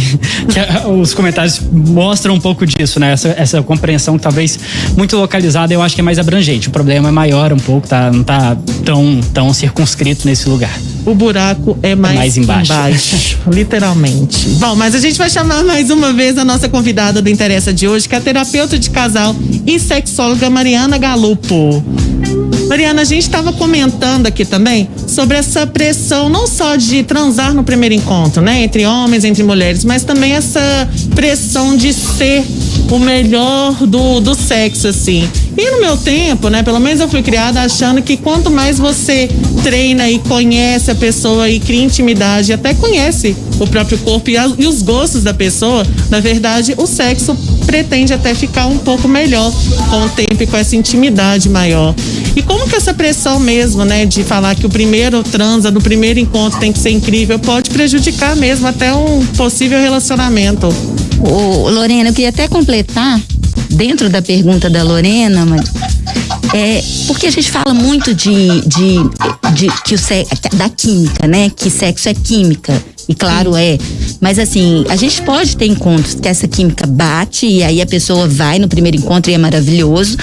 os comentários mostram um pouco disso, né? Essa compreensão talvez muito localizada, eu acho que é mais abrangente. O problema é maior um pouco, não tá tão circunscrito nesse lugar. O buraco é mais embaixo. Literalmente. Bom, mas a gente vai chamar mais uma vez a nossa convidada do Interessa de hoje, que é a terapeuta de casal e sexóloga Mariana Galupo. Mariana, a gente estava comentando aqui também sobre essa pressão não só de transar no primeiro encontro, né? Entre homens, entre mulheres, mas também essa pressão de ser o melhor do sexo, assim. E no meu tempo, né? Pelo menos eu fui criada achando que quanto mais você treina e conhece a pessoa e cria intimidade, até conhece o próprio corpo e os gostos da pessoa, na verdade, o sexo pretende até ficar um pouco melhor com o tempo e com essa intimidade maior. E como que essa pressão mesmo, né, de falar que o primeiro transa no primeiro encontro tem que ser incrível, pode prejudicar mesmo até um possível relacionamento? Ô, Lorena, eu queria até completar dentro da pergunta da Lorena, porque a gente fala muito que o sexo, da química, né? Que sexo é química. E claro, mas assim, a gente pode ter encontros que essa química bate e aí a pessoa vai no primeiro encontro e é maravilhoso.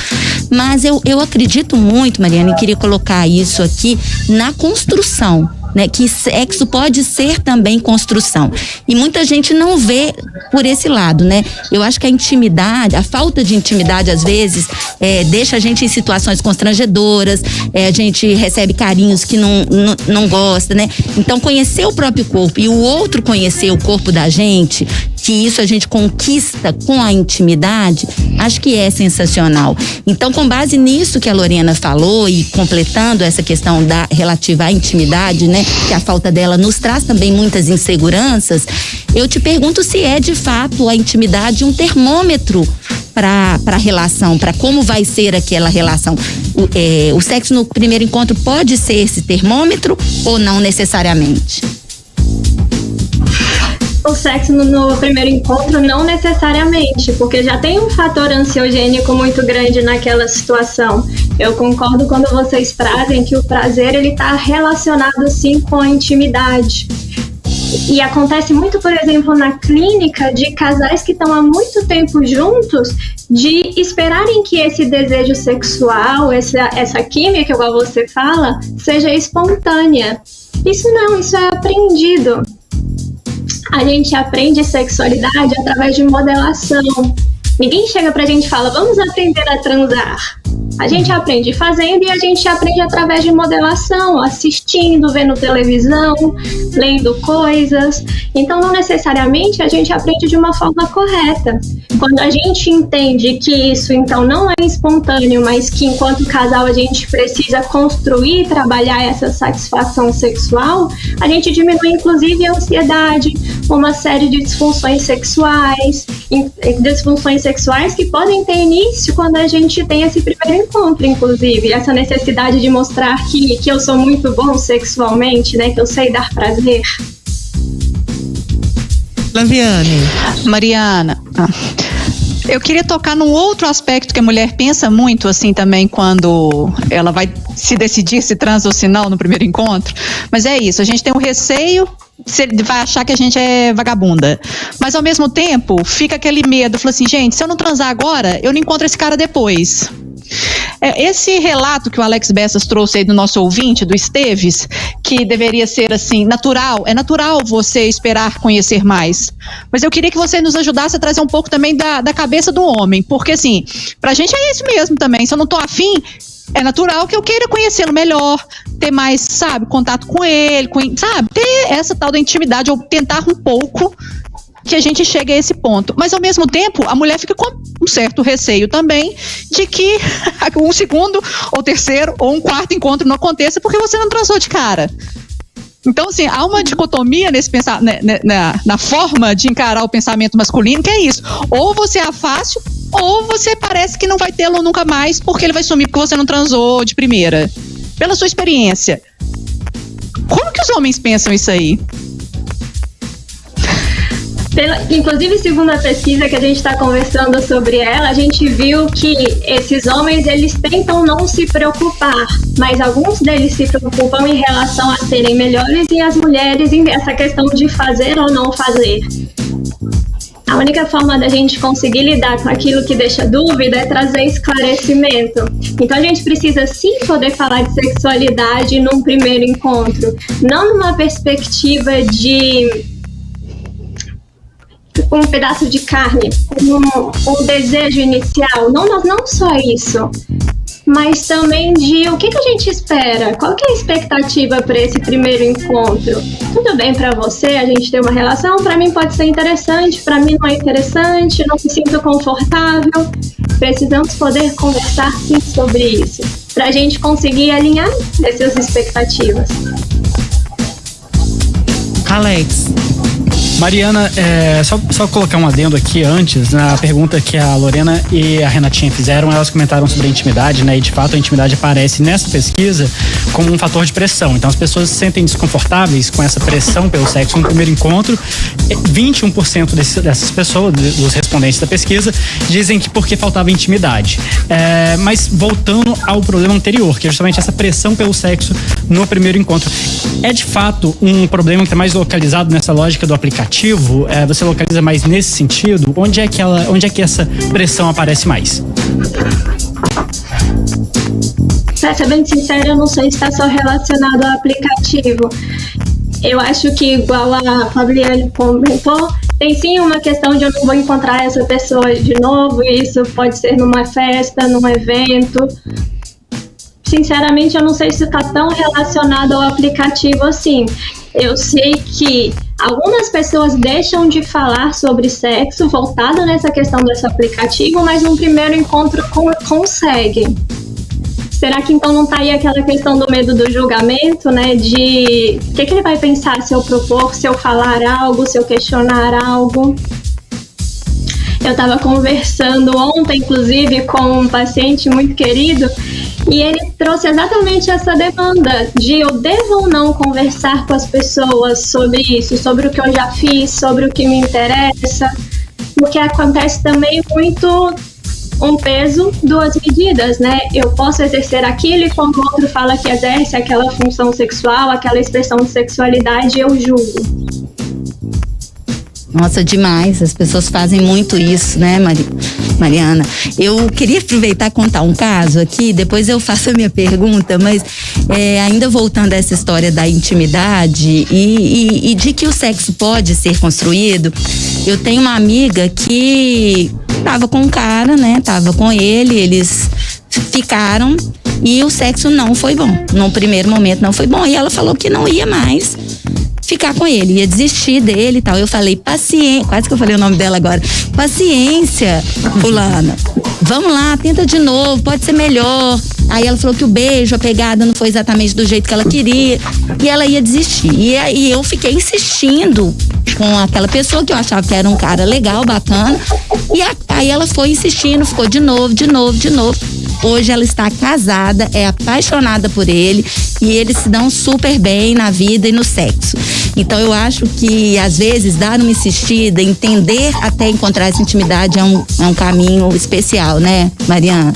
Mas eu acredito muito, Mariana, e queria colocar isso aqui na construção, né? Que sexo pode ser também construção. E muita gente não vê por esse lado, né? Eu acho que a intimidade, a falta de intimidade, às vezes, deixa a gente em situações constrangedoras, a gente recebe carinhos que não gosta, né? Então, conhecer o próprio corpo e o outro conhecer o corpo da gente, que isso a gente conquista com a intimidade, acho que é sensacional. Então, com base nisso que a Lorena falou e completando essa questão relativa à intimidade, né, que a falta dela nos traz também muitas inseguranças, eu te pergunto se é de fato a intimidade um termômetro para a relação, para como vai ser aquela relação. O sexo no primeiro encontro pode ser esse termômetro ou não necessariamente? O sexo no primeiro encontro não necessariamente, porque já tem um fator ansiogênico muito grande naquela situação. Eu concordo quando vocês trazem que o prazer ele está relacionado sim com a intimidade. E acontece muito, por exemplo, na clínica de casais que estão há muito tempo juntos, de esperarem que esse desejo sexual, essa química, igual você fala, seja espontânea. Isso é aprendido. A gente aprende sexualidade através de modelação. Ninguém chega pra gente e fala, vamos aprender a transar. A gente aprende fazendo e a gente aprende através de modelação, assistindo, vendo televisão, lendo coisas. Então, não necessariamente a gente aprende de uma forma correta. Quando a gente entende que isso, então, não é espontâneo, mas que enquanto casal a gente precisa construir e trabalhar essa satisfação sexual, a gente diminui, inclusive, a ansiedade, uma série de disfunções sexuais que podem ter início quando a gente tem esse primeiro encontro, inclusive, essa necessidade de mostrar que eu sou muito bom sexualmente, né, que eu sei dar prazer. Laviane. Mariana, eu queria tocar num outro aspecto que a mulher pensa muito, assim, também, quando ela vai se decidir se trans ou se não no primeiro encontro, mas é isso, a gente tem um receio, ele vai achar que a gente é vagabunda, mas ao mesmo tempo fica aquele medo, fala assim, gente, se eu não transar agora, eu não encontro esse cara depois. Esse relato que o Alex Bessas trouxe aí do nosso ouvinte, do Esteves, que deveria ser assim, natural, é natural você esperar conhecer mais, mas eu queria que você nos ajudasse a trazer um pouco também da cabeça do homem, porque assim, pra gente é isso mesmo também, se eu não tô afim, é natural que eu queira conhecê-lo melhor, ter mais, sabe, contato com ele, sabe, ter essa tal da intimidade, ou tentar um pouco que a gente chegue a esse ponto. Mas ao mesmo tempo, a mulher fica com um certo receio também de que um segundo, ou terceiro, ou um quarto encontro não aconteça porque você não transou de cara. Então, assim, há uma dicotomia nesse na forma de encarar o pensamento masculino, que é isso. Ou você é fácil, ou você parece que não vai tê-lo nunca mais porque ele vai sumir porque você não transou de primeira. Pela sua experiência, como que os homens pensam isso aí? Inclusive, segundo a pesquisa que a gente está conversando sobre ela, a gente viu que esses homens, eles tentam não se preocupar, mas alguns deles se preocupam em relação a serem melhores e as mulheres em essa questão de fazer ou não fazer. A única forma da gente conseguir lidar com aquilo que deixa dúvida é trazer esclarecimento. Então a gente precisa sim poder falar de sexualidade num primeiro encontro, não numa perspectiva de um pedaço de carne, um desejo inicial, não só isso, mas também de o que a gente espera, qual que é a expectativa para esse primeiro encontro. Tudo bem para você, a gente tem uma relação, para mim pode ser interessante, para mim não é interessante, não me sinto confortável. Precisamos poder conversar sim sobre isso, para a gente conseguir alinhar essas expectativas. Alex. Mariana, só colocar um adendo aqui antes, na pergunta que a Lorena e a Renatinha fizeram, elas comentaram sobre a intimidade, né? E de fato a intimidade aparece nessa pesquisa como um fator de pressão. Então as pessoas se sentem desconfortáveis com essa pressão pelo sexo no primeiro encontro. 21% dessas pessoas, dos respondentes da pesquisa, dizem que porque faltava intimidade. Mas voltando ao problema anterior, que é justamente essa pressão pelo sexo no primeiro encontro. É de fato um problema que está mais localizado nessa lógica do aplicativo? Você localiza mais nesse sentido? Onde é que essa pressão aparece mais? Pra ser bem sincera, eu não sei se está só relacionado ao aplicativo. Eu acho que, igual a Fabiane comentou, tem sim uma questão de eu não vou encontrar essa pessoa de novo. Isso pode ser numa festa, num evento. Sinceramente, eu não sei se está tão relacionado ao aplicativo assim. Eu sei que algumas pessoas deixam de falar sobre sexo voltado nessa questão desse aplicativo, mas num primeiro encontro conseguem. Será que então não tá aí aquela questão do medo do julgamento, né? De o que ele vai pensar se eu propor, se eu falar algo, se eu questionar algo? Eu estava conversando ontem, inclusive, com um paciente muito querido, e ele trouxe exatamente essa demanda de eu devo ou não conversar com as pessoas sobre isso, sobre o que eu já fiz, sobre o que me interessa, porque acontece também muito um peso, duas medidas, né? Eu posso exercer aquilo e quando o outro fala que exerce aquela função sexual, aquela expressão de sexualidade, eu julgo. Nossa, demais. As pessoas fazem muito isso, né, Mariana? Eu queria aproveitar e contar um caso aqui, depois eu faço a minha pergunta, mas ainda voltando a essa história da intimidade e de que o sexo pode ser construído, eu tenho uma amiga que tava com um cara, né? Tava com ele, eles ficaram e o sexo não foi bom. No primeiro momento não foi bom. E ela falou que não ia mais ficar com ele, ia desistir dele e tal. Eu falei, paciência, quase que eu falei o nome dela agora. Paciência, fulana. Vamos lá, tenta de novo, pode ser melhor. Aí ela falou que o beijo, a pegada não foi exatamente do jeito que ela queria e ela ia desistir. E eu fiquei insistindo com aquela pessoa que eu achava que era um cara legal, bacana. E aí ela foi insistindo, ficou de novo. Hoje ela está casada, é apaixonada por ele e eles se dão super bem na vida e no sexo. Então eu acho que às vezes dar uma insistida, entender até encontrar essa intimidade é um caminho especial, né, Mariana?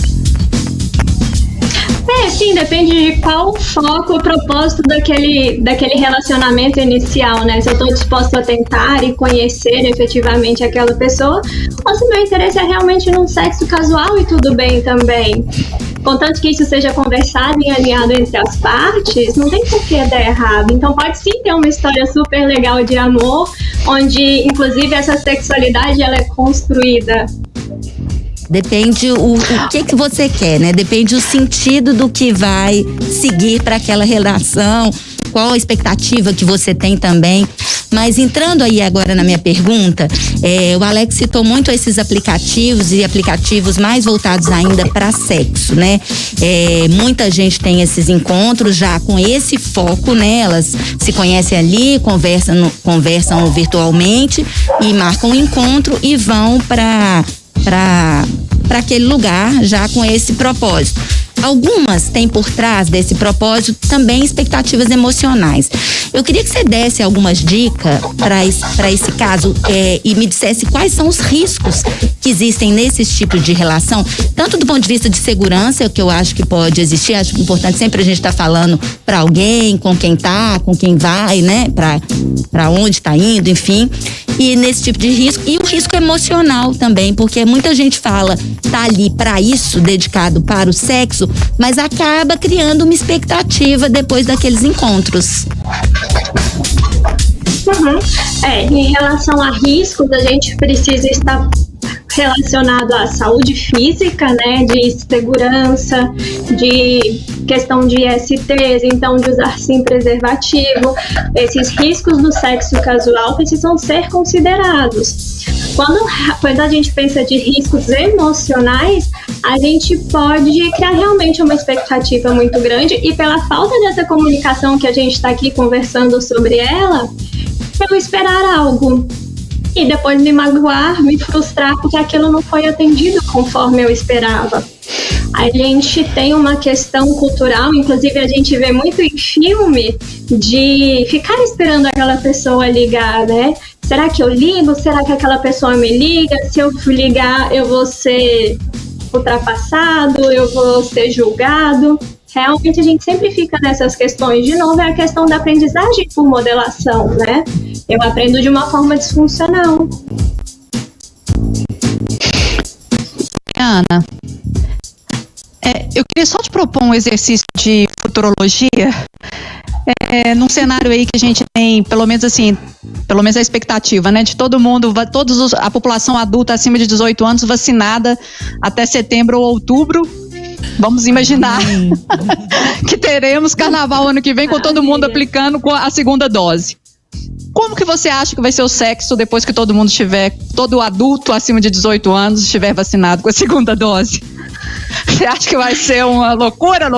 Sim, depende de qual foco, o propósito daquele relacionamento inicial, né? Se eu tô disposta a tentar e conhecer efetivamente aquela pessoa, ou se meu interesse é realmente num sexo casual e tudo bem também. Contanto que isso seja conversado e alinhado entre as partes, não tem por que dar errado. Então pode sim ter uma história super legal de amor, onde inclusive essa sexualidade ela é construída. Depende o que você quer, né? Depende o sentido do que vai seguir para aquela relação, qual a expectativa que você tem também. Mas entrando aí agora na minha pergunta, o Alex citou muito esses aplicativos e aplicativos mais voltados ainda para sexo, né? Muita gente tem esses encontros já com esse foco, né? Elas se conhecem ali, conversam virtualmente e marcam um encontro e vão para aquele lugar já com esse propósito. Algumas têm por trás desse propósito também expectativas emocionais. Eu queria que você desse algumas dicas para esse caso e me dissesse quais são os riscos que existem nesse tipo de relação, tanto do ponto de vista de segurança, que eu acho que pode existir, acho importante sempre a gente estar falando para alguém, com quem tá, com quem vai, né, para onde tá indo, enfim. E nesse tipo de risco, e o risco emocional também, porque muita gente fala, tá ali para isso, dedicado para o sexo, mas acaba criando uma expectativa depois daqueles encontros. Em relação a riscos, a gente precisa estar relacionado à saúde física, né, de segurança, de questão de STs, então de usar sim preservativo. Esses riscos do sexo casual precisam ser considerados. Quando a gente pensa de riscos emocionais, a gente pode criar realmente uma expectativa muito grande e pela falta dessa comunicação que a gente está aqui conversando sobre ela, eu esperar algo e depois me magoar, me frustrar porque aquilo não foi atendido conforme eu esperava. A gente tem uma questão cultural, inclusive a gente vê muito em filme, de ficar esperando aquela pessoa ligar, né? Será que eu ligo? Será que aquela pessoa me liga? Se eu ligar, eu vou ser ultrapassado, eu vou ser julgado. Realmente a gente sempre fica nessas questões. De novo, é a questão da aprendizagem por modelação, né? Eu aprendo de uma forma disfuncional. Ana, eu queria só te propor um exercício de futurologia, num cenário aí que a gente tem, pelo menos a expectativa, né, de todo mundo, a população adulta acima de 18 anos vacinada até setembro ou outubro. Vamos imaginar que teremos carnaval ano que vem com todo mundo aplicando com a segunda dose. Como que você acha que vai ser o sexo depois que todo adulto acima de 18 anos estiver vacinado com a segunda dose? Você acha que vai ser uma loucura?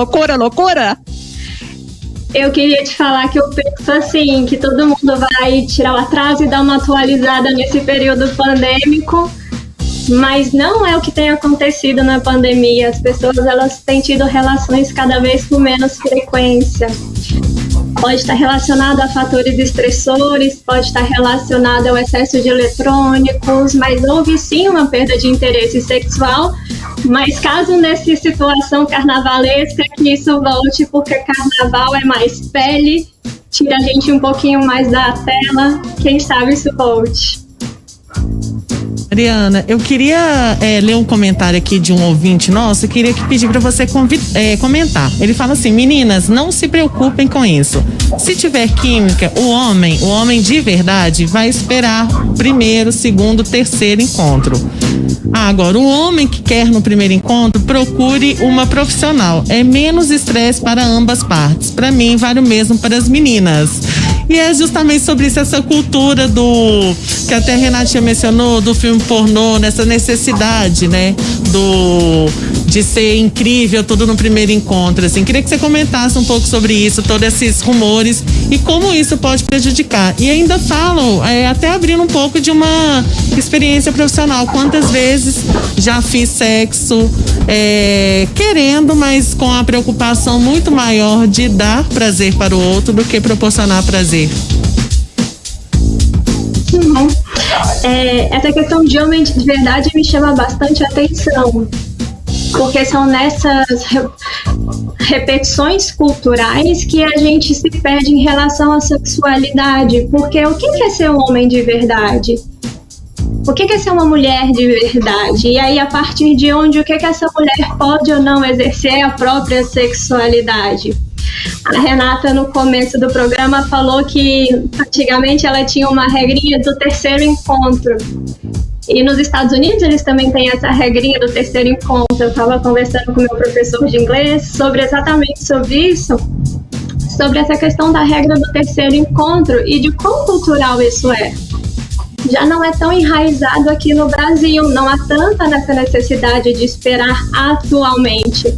Eu queria te falar que eu penso assim, que todo mundo vai tirar o atraso e dar uma atualizada nesse período pandêmico, mas não é o que tem acontecido na pandemia. As pessoas, elas têm tido relações cada vez com menos frequência. Pode estar relacionado a fatores estressores, pode estar relacionado ao excesso de eletrônicos, mas houve sim uma perda de interesse sexual. Mas caso nessa situação carnavalesca que isso volte, porque carnaval é mais pele, tira a gente um pouquinho mais da tela, quem sabe isso volte. Mariana, eu queria ler um comentário aqui de um ouvinte nosso. Eu queria pedir para você comentar. Ele fala assim: meninas, não se preocupem com isso. Se tiver química, o homem de verdade vai esperar o primeiro, segundo, terceiro encontro. Agora, o homem que quer no primeiro encontro, procure uma profissional. É menos estresse para ambas partes. Para mim, vale o mesmo para as meninas. E é justamente sobre isso, essa cultura que até a Renatinha mencionou, do filme pornô, nessa necessidade, né, de ser incrível tudo no primeiro encontro, assim. Queria que você comentasse um pouco sobre isso, todos esses rumores e como isso pode prejudicar. E ainda falam, até abrindo um pouco de uma experiência profissional, quantas vezes já fiz sexo querendo, mas com a preocupação muito maior de dar prazer para o outro do que proporcionar prazer. Essa questão de homem de verdade me chama bastante atenção, porque são nessas repetições culturais que a gente se perde em relação à sexualidade. Porque o que é ser um homem de verdade? O que é ser uma mulher de verdade? E aí, a partir de onde, o que essa mulher pode ou não exercer a própria sexualidade? A Renata, no começo do programa, falou que antigamente ela tinha uma regrinha do terceiro encontro. E nos Estados Unidos eles também têm essa regrinha do terceiro encontro. Eu estava conversando com o meu professor de inglês exatamente sobre isso, sobre essa questão da regra do terceiro encontro e de quão cultural isso é. Já não é tão enraizado aqui no Brasil, não há tanta nessa necessidade de esperar atualmente,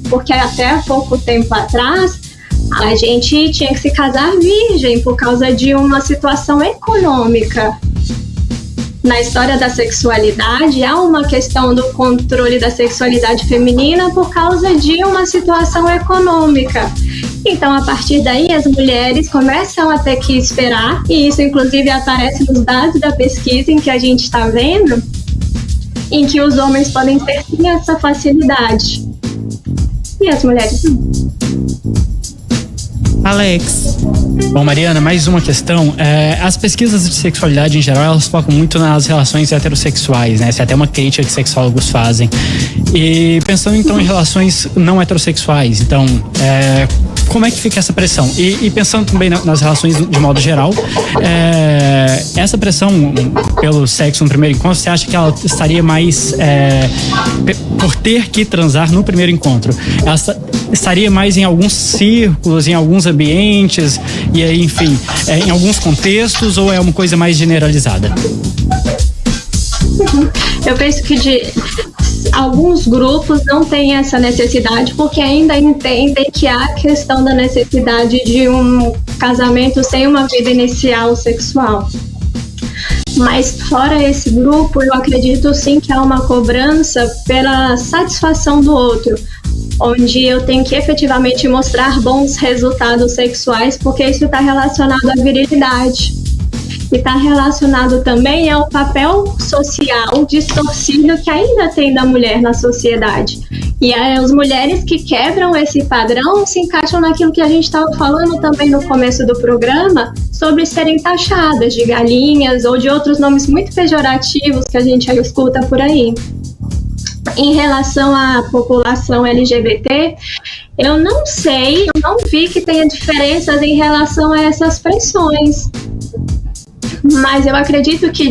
porque até há pouco tempo atrás a gente tinha que se casar virgem por causa de uma situação econômica. Na história da sexualidade, há uma questão do controle da sexualidade feminina por causa de uma situação econômica. Então, a partir daí, as mulheres começam a ter que esperar, e isso, inclusive, aparece nos dados da pesquisa em que a gente está vendo, em que os homens podem ter sim essa facilidade. E as mulheres não. Alex. Bom, Mariana, mais uma questão. As pesquisas de sexualidade em geral, elas focam muito nas relações heterossexuais, né? Essa é até uma crítica que sexólogos fazem. E pensando então em relações não heterossexuais, então, como é que fica essa pressão? E pensando também nas relações de modo geral, essa pressão pelo sexo no primeiro encontro, você acha que ela estaria mais por ter que transar no primeiro encontro? Ela estaria mais em alguns círculos, em alguns ambientes, e aí, enfim, em alguns contextos, ou é uma coisa mais generalizada? Eu penso que alguns grupos não têm essa necessidade, porque ainda entendem que há a questão da necessidade de um casamento sem uma vida inicial sexual. Mas fora esse grupo, eu acredito sim que há uma cobrança pela satisfação do outro, onde eu tenho que efetivamente mostrar bons resultados sexuais, porque isso está relacionado à virilidade. E está relacionado também ao papel social distorcido que ainda tem da mulher na sociedade. E as mulheres que quebram esse padrão se encaixam naquilo que a gente estava falando também no começo do programa, sobre serem taxadas de galinhas ou de outros nomes muito pejorativos que a gente escuta por aí. Em relação à população LGBT, eu não sei, eu não vi que tenha diferenças em relação a essas pressões. Mas eu acredito que,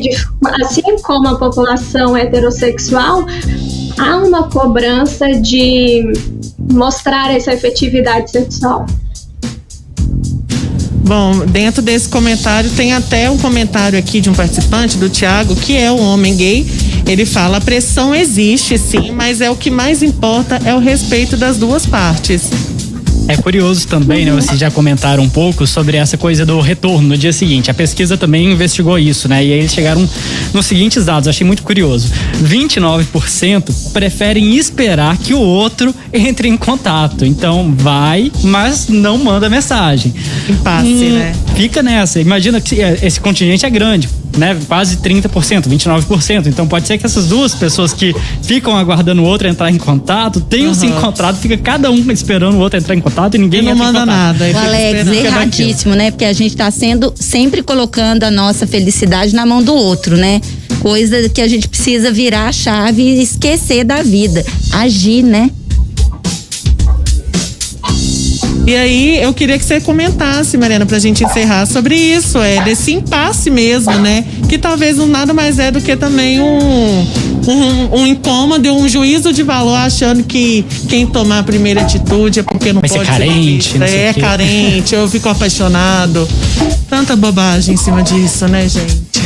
assim como a população heterossexual, há uma cobrança de mostrar essa efetividade sexual. Bom, dentro desse comentário tem até um comentário aqui de um participante, do Thiago, que é um homem gay. Ele fala: a pressão existe sim, mas o que mais importa é o respeito das duas partes. É curioso também, né? Vocês já comentaram um pouco sobre essa coisa do retorno no dia seguinte. A pesquisa também investigou isso, né? E aí eles chegaram nos seguintes dados, eu achei muito curioso. 29% preferem esperar que o outro entre em contato. Então vai, mas não manda mensagem. Impasse, né? Fica nessa. Imagina que esse contingente é grande, né? Quase 30%, 29%. Então pode ser que essas duas pessoas que ficam aguardando o outro entrar em contato tenham se encontrado, fica cada um esperando o outro entrar em contato e ninguém não manda nada. O Alex, erradíssimo, né? Porque a gente tá sempre colocando a nossa felicidade na mão do outro, né? Coisa que a gente precisa virar a chave e esquecer da vida. Agir, né? E aí, eu queria que você comentasse, Mariana, pra gente encerrar sobre isso, desse impasse mesmo, né? Que talvez nada mais é do que também um incômodo, um juízo de valor, achando que quem tomar a primeira atitude é porque não vai pode ser carente, ser carente, eu fico apaixonado. Tanta bobagem em cima disso, né, gente?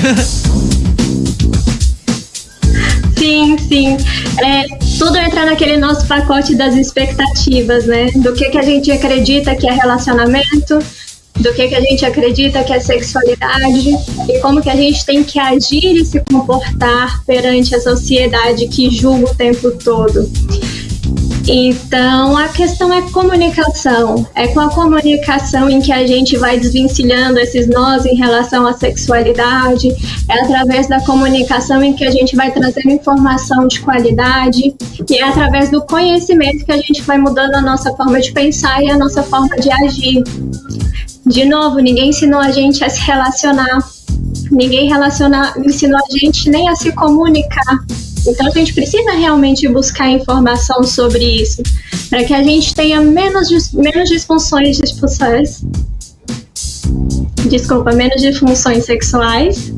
Sim. Tudo entra naquele nosso pacote das expectativas, né? Do que a gente acredita que é relacionamento, do que a gente acredita que é sexualidade e como que a gente tem que agir e se comportar perante a sociedade que julga o tempo todo. Então, a questão é comunicação. É com a comunicação em que a gente vai desvencilhando esses nós em relação à sexualidade. É através da comunicação em que a gente vai trazendo informação de qualidade. E é através do conhecimento que a gente vai mudando a nossa forma de pensar e a nossa forma de agir. De novo, ninguém ensinou a gente a se relacionar. Ninguém ensinou a gente nem a se comunicar. Então a gente precisa realmente buscar informação sobre isso, para que a gente tenha menos disfunções sexuais.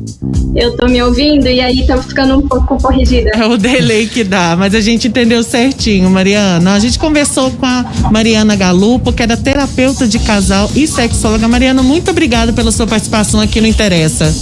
Eu tô me ouvindo e aí tá ficando um pouco corrigida. É o delay que dá, mas a gente entendeu certinho, Mariana. A gente conversou com a Mariana Galupo, que é da terapeuta de casal e sexóloga. Mariana, muito obrigada pela sua participação aqui no Interessa.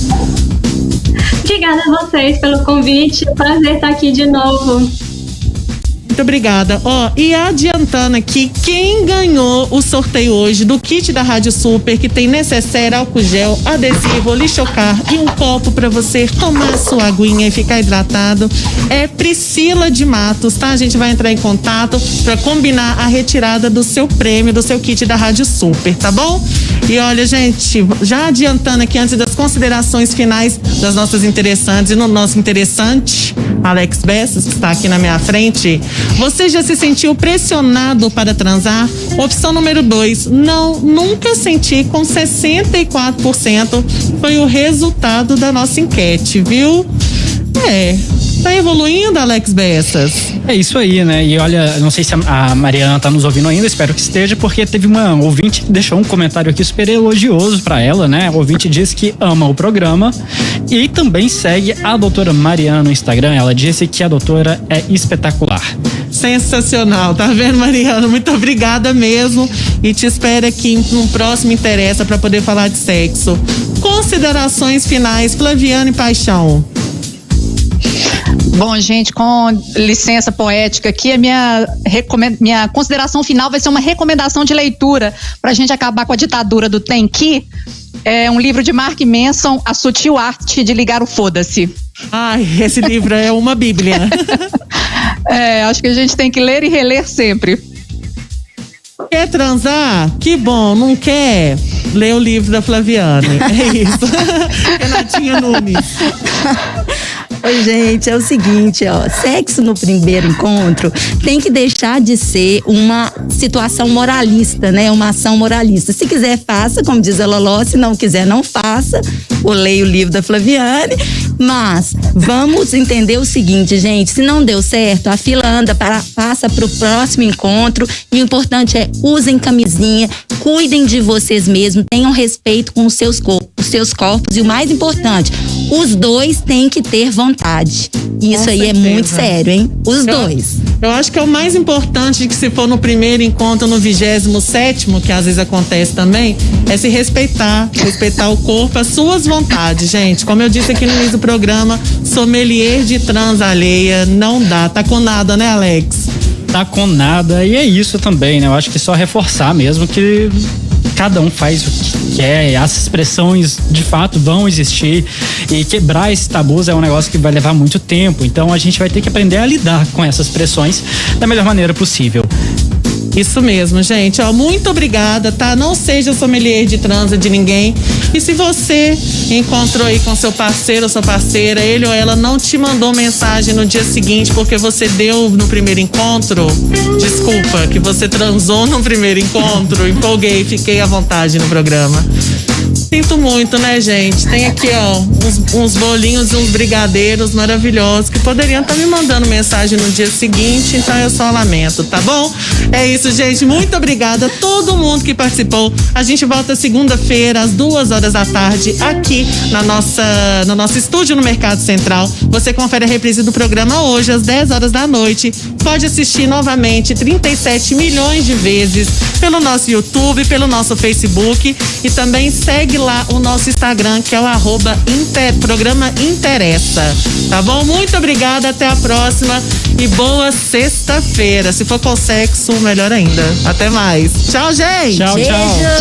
Obrigada a vocês pelo convite, prazer estar aqui de novo. Muito obrigada. E adiantando aqui, quem ganhou o sorteio hoje do kit da Rádio Super, que tem necessaire, álcool gel, adesivo, lixocar e um copo para você tomar sua aguinha e ficar hidratado, é Priscila de Matos, tá? A gente vai entrar em contato para combinar a retirada do seu prêmio, do seu kit da Rádio Super, tá bom? E olha, gente, já adiantando aqui antes das considerações finais das nossas interessantes e no nosso interessante, Alex Bessas, que está aqui na minha frente, você já se sentiu pressionado para transar? Opção número 2, não, nunca senti, com 64% foi o resultado da nossa enquete, viu? Tá evoluindo, Alex Bessas? É isso aí, né? E olha, não sei se a Mariana tá nos ouvindo ainda, espero que esteja, porque teve uma ouvinte que deixou um comentário aqui super elogioso pra ela, né? O ouvinte diz que ama o programa e também segue a doutora Mariana no Instagram. Ela disse que a doutora é espetacular. Sensacional, tá vendo, Mariana? Muito obrigada mesmo e te espero aqui no próximo Interessa para poder falar de sexo. Considerações finais, Flaviana e Paixão. Bom, gente, com licença poética aqui, a minha consideração final vai ser uma recomendação de leitura pra gente acabar com a ditadura do tem que. É um livro de Mark Manson, A Sutil Arte de Ligar o Foda-se. Ai, esse livro é uma bíblia. Acho que a gente tem que ler e reler sempre. Quer transar? Que bom. Não quer? Lê o livro da Flaviane. É isso. Renatinha Nunes. Oi, gente, é o seguinte, ó, sexo no primeiro encontro tem que deixar de ser uma situação moralista, né? Uma ação moralista. Se quiser, faça, como diz a Loló, se não quiser, não faça. Eu leio o livro da Flaviane, mas vamos entender o seguinte, gente, se não deu certo, a fila anda, passa pro próximo encontro e o importante é usem camisinha, cuidem de vocês mesmos, tenham respeito com os seus corpos e o mais importante, os dois têm que ter vontade. Isso aí é muito sério, hein? Os dois. Eu acho que é o mais importante, que se for no primeiro encontro, no 27º, que às vezes acontece também, é se respeitar o corpo, as suas vontades, gente. Como eu disse aqui no início do programa, sommelier de trans alheia não dá. Tá com nada, né, Alex? Tá com nada. E é isso também, né? Eu acho que só reforçar mesmo que cada um faz o que quer, as expressões de fato vão existir e quebrar esses tabus é um negócio que vai levar muito tempo, então a gente vai ter que aprender a lidar com essas pressões da melhor maneira possível. Isso mesmo, gente. Ó, muito obrigada, tá? Não seja sommelier de transa de ninguém. E se você encontrou aí com seu parceiro ou sua parceira, ele ou ela não te mandou mensagem no dia seguinte porque você deu no primeiro encontro, desculpa, que você transou no primeiro encontro, empolguei, fiquei à vontade no programa. Sinto muito, né, gente? Tem aqui, ó, uns bolinhos e uns brigadeiros maravilhosos que poderiam estar me mandando mensagem no dia seguinte, então eu só lamento, tá bom? É isso, gente. Muito obrigada a todo mundo que participou. A gente volta segunda-feira, às 2h da tarde, aqui no nosso estúdio no Mercado Central. Você confere a reprise do programa hoje, às 10h da noite. Pode assistir novamente 37 milhões de vezes pelo nosso YouTube, pelo nosso Facebook e também segue lá o nosso Instagram, que é o @programa Interessa. Tá bom? Muito obrigada, até a próxima e boa sexta-feira. Se for com sexo, melhor ainda. Até mais. Tchau, gente! Tchau, tchau. Beijo.